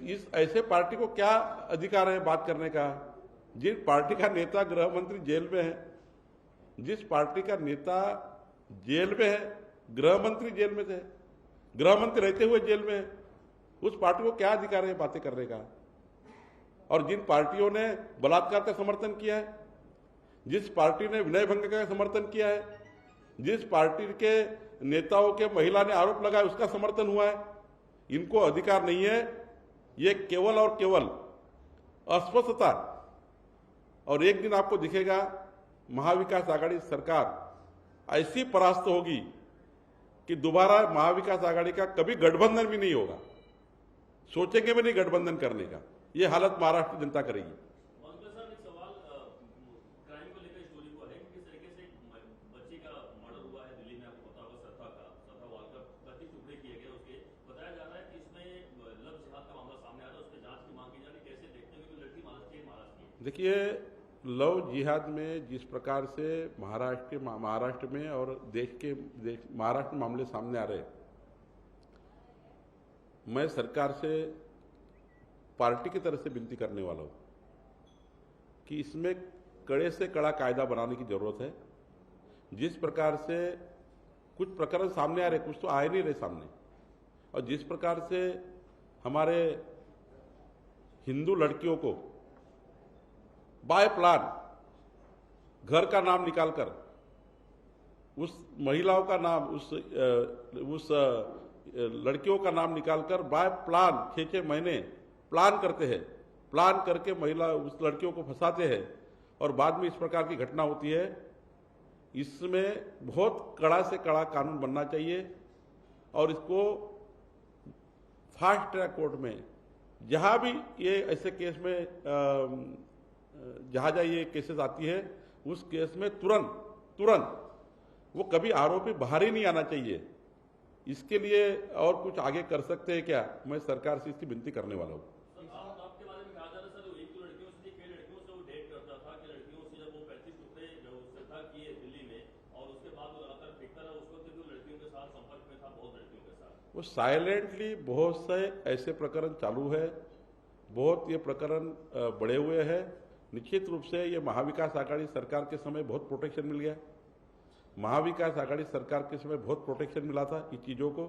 इस ऐसे पार्टी को क्या अधिकार है बात करने का? जिस पार्टी का नेता गृह मंत्री जेल में है, जिस पार्टी का नेता जेल में है, गृह मंत्री जेल में थे, गृह मंत्री रहते हुए जेल में है, उस पार्टी को क्या अधिकार है बातें करने का? और जिन पार्टियों ने बलात्कार का समर्थन किया है, जिस पार्टी ने विनय भंग का समर्थन किया है, जिस पार्टी के नेताओं के महिला ने आरोप लगाया उसका समर्थन हुआ है, इनको अधिकार नहीं है। ये केवल और केवल अस्वस्थता। और एक दिन आपको दिखेगा महाविकास आघाड़ी सरकार ऐसी परास्त होगी कि दोबारा महाविकास आघाड़ी का कभी गठबंधन भी नहीं होगा, सोचेंगे भी नहीं गठबंधन करने का। ये हालत महाराष्ट्र जनता करेगी। देखिए, लव जिहाद में जिस प्रकार से महाराष्ट्र में और महाराष्ट्र मामले सामने आ रहे हैं, मैं सरकार से पार्टी की तरफ से विनती करने वाला हूं कि इसमें कड़े से कड़ा कायदा बनाने की जरूरत है। जिस प्रकार से कुछ प्रकरण सामने आ रहे, कुछ तो आए नहीं रहे सामने, और जिस प्रकार से हमारे हिंदू लड़कियों को बाय प्लान घर का नाम निकालकर उस महिलाओं का नाम, उस लड़कियों का नाम निकालकर बाय प्लान 6-6 महीने प्लान करते हैं, प्लान करके महिला उस लड़कियों को फंसाते हैं और बाद में इस प्रकार की घटना होती है। इसमें बहुत कड़ा से कड़ा कानून बनना चाहिए और इसको फास्ट ट्रैक कोर्ट में जहां भी ये ऐसे केस में जहां ये केसेस आती है, उस केस में तुरंत वो कभी आरोपी बाहर ही नहीं आना चाहिए। इसके लिए और कुछ आगे कर सकते हैं क्या? मैं सरकार से इसकी विनती करने वाला हूँ। आपके बारे में कहा जा रहा है सर, एक दो लड़कियों से, कई लड़कियों से वो डेट करता था कि लड़कियों से जब वो 35 टुकड़े श्रद्धा किए दिल्ली में और उसके बाद वो लगातार फेंकता रहा, उस वक्त भी लड़कियों के साथ संपर्क में था, बहुत लड़कियों के साथ। वो साइलेंटली बहुत से ऐसे प्रकरण चालू है, बहुत ये प्रकरण बढ़े हुए हैं। निश्चित रूप से ये महाविकास आघाड़ी सरकार के समय बहुत प्रोटेक्शन मिल गया। महाविकास आघाड़ी सरकार के समय बहुत प्रोटेक्शन मिला था इस चीज़ों को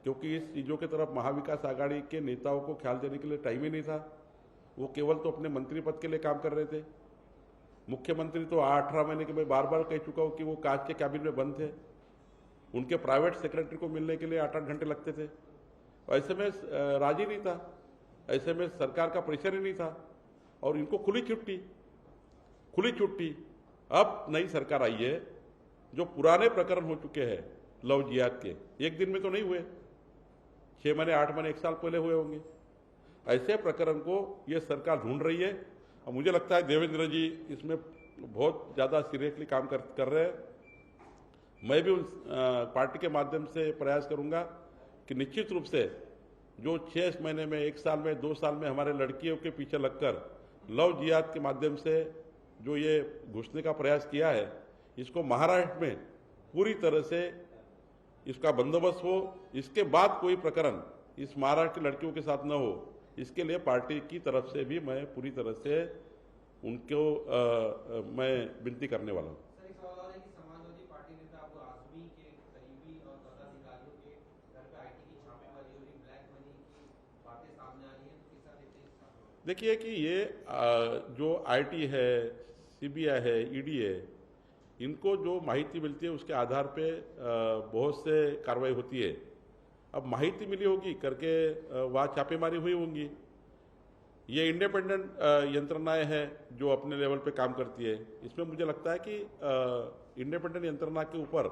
क्योंकि इस चीज़ों की तरफ महाविकास आघाड़ी के नेताओं को ख्याल देने के लिए टाइम ही नहीं था। वो केवल तो अपने मंत्री पद के लिए काम कर रहे थे। मुख्यमंत्री तो 18 महीने के मैं बार बार कह चुका हूँ कि वो कांच के कैबिन में बंद थे। उनके प्राइवेट सेक्रेटरी को मिलने के लिए 8-8 घंटे लगते थे। ऐसे में राजी नहीं था, ऐसे में सरकार का प्रेशर ही नहीं था और इनको खुली छुट्टी। अब नई सरकार आई है, जो पुराने प्रकरण हो चुके हैं लव जिहाद के, एक दिन में तो नहीं हुए, 6 महीने 8 महीने 1 साल पहले हुए होंगे। ऐसे प्रकरण को ये सरकार ढूंढ रही है और मुझे लगता है देवेंद्र जी इसमें बहुत ज़्यादा सीरियसली काम कर रहे हैं। मैं भी उन पार्टी के माध्यम से प्रयास करूंगा कि निश्चित रूप से जो 6 महीने में 1 साल में 2 साल में हमारे लड़कियों के पीछे लगकर लव जिहाद के माध्यम से जो ये घुसने का प्रयास किया है, इसको महाराष्ट्र में पूरी तरह से इसका बंदोबस्त हो। इसके बाद कोई प्रकरण इस महाराष्ट्र की लड़कियों के साथ न हो, इसके लिए पार्टी की तरफ से भी मैं पूरी तरह से उनको मैं विनती करने वाला हूँ। सर, एक सवाल है कि समाजवादी पार्टी नेता अबू आजमी के करीबी और पदाधिकारियों के घर पे आईटी की छापेमारी हो रही, ब्लैक मनी की बातें सामने आ रही हैं, तो किस तरह देखते हैं इसका? देखिए कि ये जो आईटी है, सीबीआई है, ईडी है, इनको जो माहिती मिलती है उसके आधार पे बहुत से कार्रवाई होती है। अब माहिती मिली होगी करके वहाँ छापेमारी हुई होंगी। ये इंडिपेंडेंट यंत्रणाएं हैं जो अपने लेवल पे काम करती है। इसमें मुझे लगता है कि इंडिपेंडेंट यंत्रणा के ऊपर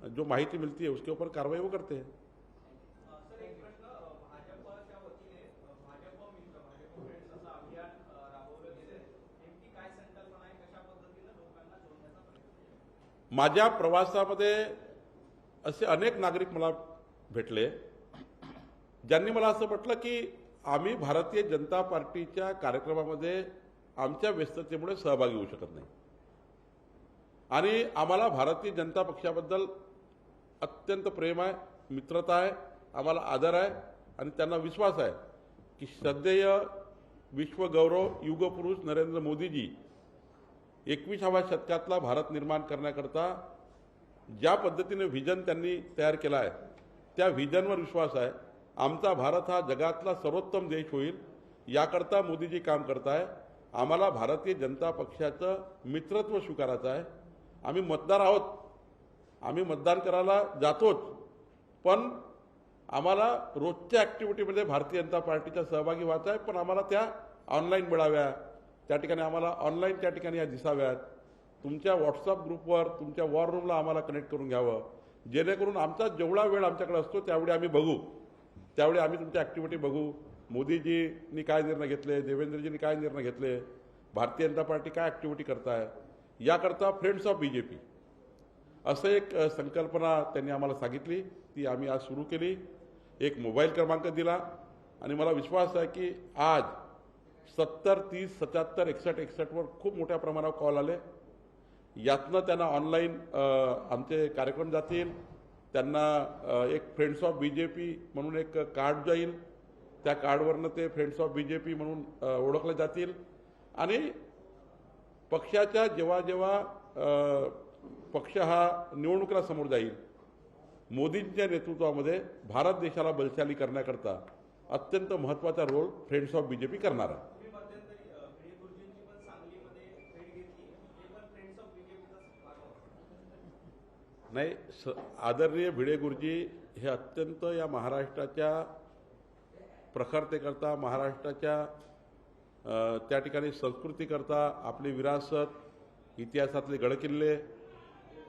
जो माहिती मिलती है उसके ऊपर कार्रवाई वो करते हैं। सर, एक प्रश्न, भाजपच्या वतीने भाजप फ्रेंड्स असं अभियान राबवलं गेले, नेमकी काय संकल्पना आहे, कशा पद्धतीने लोकांना जोडण्याचा प्रयत्न? माझ्या प्रवासामध्ये असे अनेक नागरिक मला भेटले, ज्यांनी मला असं म्हटलं की आम्ही भारतीय जनता पार्टीच्या कार्यक्रमामध्ये आमच्या व्यस्ततेमुळे सहभागी होऊ शकत नाही आणि आम्हाला भारतीय जनता पक्षाबद्दल अत्यंत प्रेम आहे, मित्रता आहे, आम्हाला आदर आहे आणि त्यांना विश्वास आहे की श्रद्धेय विश्वगौरव युगपुरुष नरेंद्र मोदीजी 21व्या शतकातला भारत निर्माण करण्याकरता ज्या पद्धतीने व्हिजन त्यांनी तयार केला आहे त्या व्हिजनवर विश्वास आहे। आमचा भारत हा जगातला सर्वोत्तम देश होईल याकरता मोदीजी काम करताय। आम्हाला भारतीय जनता पक्षाचं मित्रत्व स्वीकारायचं आहे। आम्ही मतदार आहोत, आम्ही मतदान करायला जातोच, पण आम्हाला रोजच्या ॲक्टिव्हिटीमध्ये भारतीय जनता पार्टीचा सहभागी व्हायचा आहे, पण आम्हाला त्या ऑनलाईन मिळाव्या, त्या ठिकाणी आम्हाला ऑनलाईन त्या ठिकाणी या दिसाव्यात। तुमच्या व्हॉट्सअप ग्रुपवर तुमच्या वॉर रूमला आम्हाला कनेक्ट करून घ्यावं, जेणेकरून आमचा जेवढा वेळ आमच्याकडे असतो त्यावेळी आम्ही बघू, त्यावेळी आम्ही तुमच्या ॲक्टिव्हिटी बघू। मोदीजींनी काय निर्णय घेतले, देवेंद्रजींनी काय निर्णय घेतले, भारतीय जनता पार्टी काय ॲक्टिव्हिटी करताय, याकरता फ्रेंड्स ऑफ बीजेपी असं एक संकल्पना त्यांनी आम्हाला सांगितली, ती आम्ही आज सुरू केली। एक मोबाईल क्रमांक दिला आणि मला विश्वास आहे की आज 70 30 77 61 61 वर खूप मोठ्या प्रमाणावर कॉल आले। यातनं त्यांना ऑनलाईन आमचे कार्यक्रम जातील, त्यांना एक फ्रेंड्स ऑफ बीजेपी म्हणून एक कार्ड जाईल, त्या कार्डवरनं ते फ्रेंड्स ऑफ बीजेपी म्हणून ओळखले जातील आणि पक्षाच्या जेव्हा जेव्हा पक्ष हा निवडणुकीला समोर जाईल, मोदींच्या नेतृत्वामध्ये भारत देशाला बलशाली करण्याकरता अत्यंत महत्त्वाचा रोल फ्रेंड्स ऑफ बीजेपी करणार आहे। तुम्ही मध्यंतरी भिडे गुरुजींची पण सांगलीमध्ये भेट घेतली, हे पण फ्रेंड्स ऑफ बीजेपीचाच भाग होता? नाही, आदरणीय भिडे गुरुजी हे अत्यंत या महाराष्ट्राच्या प्रखरतेकरता, महाराष्ट्राच्या त्या ठिकाणी संस्कृतीकरता आपली विरासत, इतिहासातले गडकिल्ले,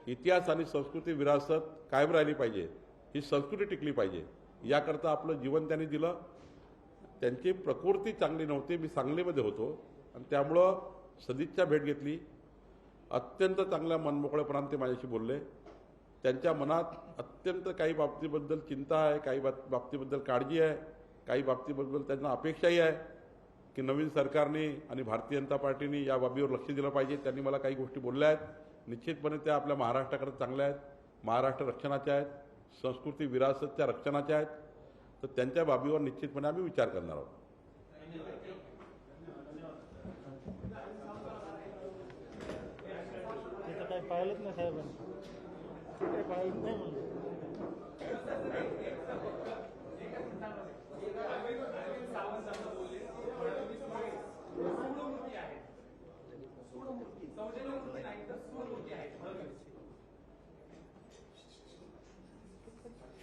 इतिहास आणि संस्कृती विरासत कायम राहिली पाहिजे, ही संस्कृती टिकली पाहिजे, याकरता आपलं जीवन त्यांनी दिलं। त्यांची प्रकृती चांगली नव्हती, मी सांगलीमध्ये होतो आणि त्यामुळं सदिच्छा भेट घेतली। अत्यंत चांगल्या मनमोकळेपणाने ते माझ्याशी बोलले। त्यांच्या मनात अत्यंत काही बाबतीबद्दल चिंता आहे, काही बाबतीबद्दल काळजी आहे, काही बाबतीबद्दल त्यांना अपेक्षाही आहे की नवीन सरकारने आणि भारतीय जनता पार्टीने या बाबीवर लक्ष दिलं पाहिजे। त्यांनी मला काही गोष्टी बोलल्या आहेत, निश्चितपणे त्या आपल्या महाराष्ट्राकडे चांगल्या आहेत, महाराष्ट्र रक्षणाच्या आहेत, संस्कृती विरासतच्या रक्षणाच्या आहेत, तर त्यांच्या बाबीवर निश्चितपणे आम्ही विचार करणार आहोत। काय पाहिलंच नाही साहेबांनी। अरविंद सावंत असं बोलले की फडणवीस सूडमूर्ती आहेत. सौजन्यमूर्ती नाही तर सूडमूर्ती आहेत फडणवीस.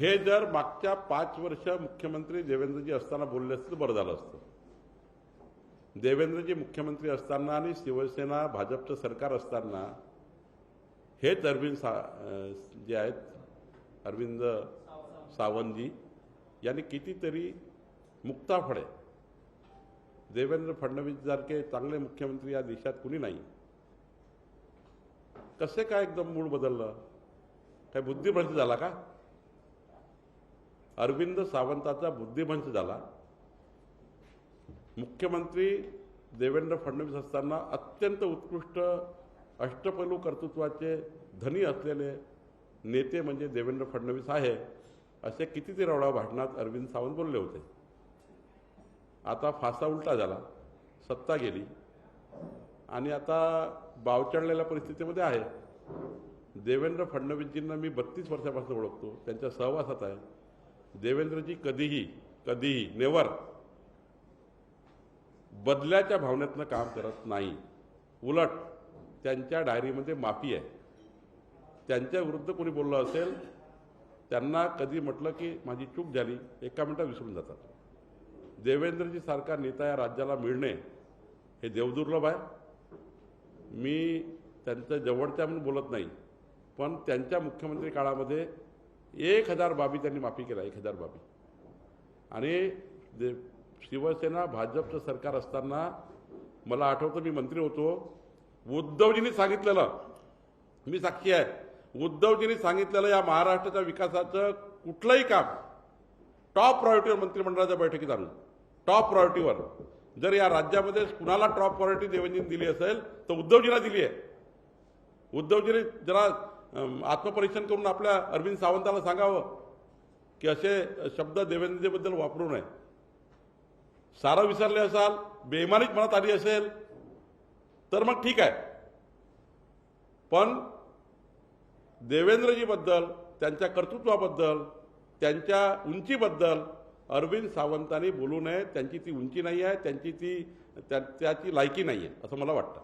हे जर मागच्या 5 वर्ष मुख्यमंत्री देवेंद्रजी असताना बोलले असते तर बरं झालं असतं. देवेंद्रजी मुख्यमंत्री असताना आणि शिवसेना भाजपचं सरकार असताना हेच जे आहेत अरविंद सावंतजी यांनी कितीतरी मुक्ताफळे देवेंद्र फडणवीस सारखे चांगले मुख्यमंत्री या देशात कुणी नाही. कसे काय एकदम मूळ बदललं? काय बुद्धिभ्रंश झाला का? अरविंद सावंताचा बुद्धिभ्रंश झाला. मुख्यमंत्री देवेंद्र फडणवीस असताना अत्यंत उत्कृष्ट अष्टपैलू कर्तृत्वाचे धनी असलेले नेते म्हणजे देवेंद्र फडणवीस आहे असे कितीतरी वेळा भाषणात अरविंद सावंत बोलले होते. आता फासा उलटा झाला, सत्ता गेली आणि आता बावचळलेल्या परिस्थितीमध्ये आहे. देवेंद्र फडणवीसजींना मी 32 वर्षापासून ओळखतो, त्यांच्या सहवासात आहे. देवेंद्रजी कधीही नेवर बदल्याच्या भावनेतनं काम करत नाही. उलट त्यांच्या डायरीमध्ये माफी आहे. त्यांच्या विरुद्ध कोणी बोललं असेल त्यांना कधी म्हटलं की माझी चूक झाली एका मिनिटात विसरून जातात. देवेंद्रजी सारखा नेता या राज्याला मिळणे हे देवदुर्लभ आहे. मी त्यांचं जवळच्या म्हणून बोलत नाही, पण त्यांच्या मुख्यमंत्री काळामध्ये 1000 बाबी त्यांनी माफी केला. 1000 बाबी. आणि शिवसेना भाजपचं सरकार असताना मला आठवतं मी मंत्री होतो, उद्धवजींनी सांगितलेलं, मी साक्षी आहे, उद्धवजींनी सांगितलेलं या महाराष्ट्राच्या विकासाचं कुठलंही काम टॉप प्रायोरिटीवर मंत्रिमंडळाच्या बैठकीत आणून टॉप प्रायोरिटीवर. जर या राज्यामध्ये कुणाला टॉप प्रायोरिटी देवेंद्रजींनी दिली असेल तर उद्धवजींना दिली आहे. उद्धवजींनी जरा आत्मपरीक्षण करून आपल्या अरविंद सावंताला सांगावं की असे शब्द देवेंद्रजीबद्दल वापरू नये. सारं विसरले असाल, बेईमानीच मनात आली असेल तर मग ठीक आहे, पण देवेंद्रजीबद्दल, त्यांच्या कर्तृत्वाबद्दल, त्यांच्या उंचीबद्दल अरविंद सावंतांनी बोलू नये. त्यांची ती उंची नाही आहे, त्याची लायकी नाही आहे असं मला वाटतं.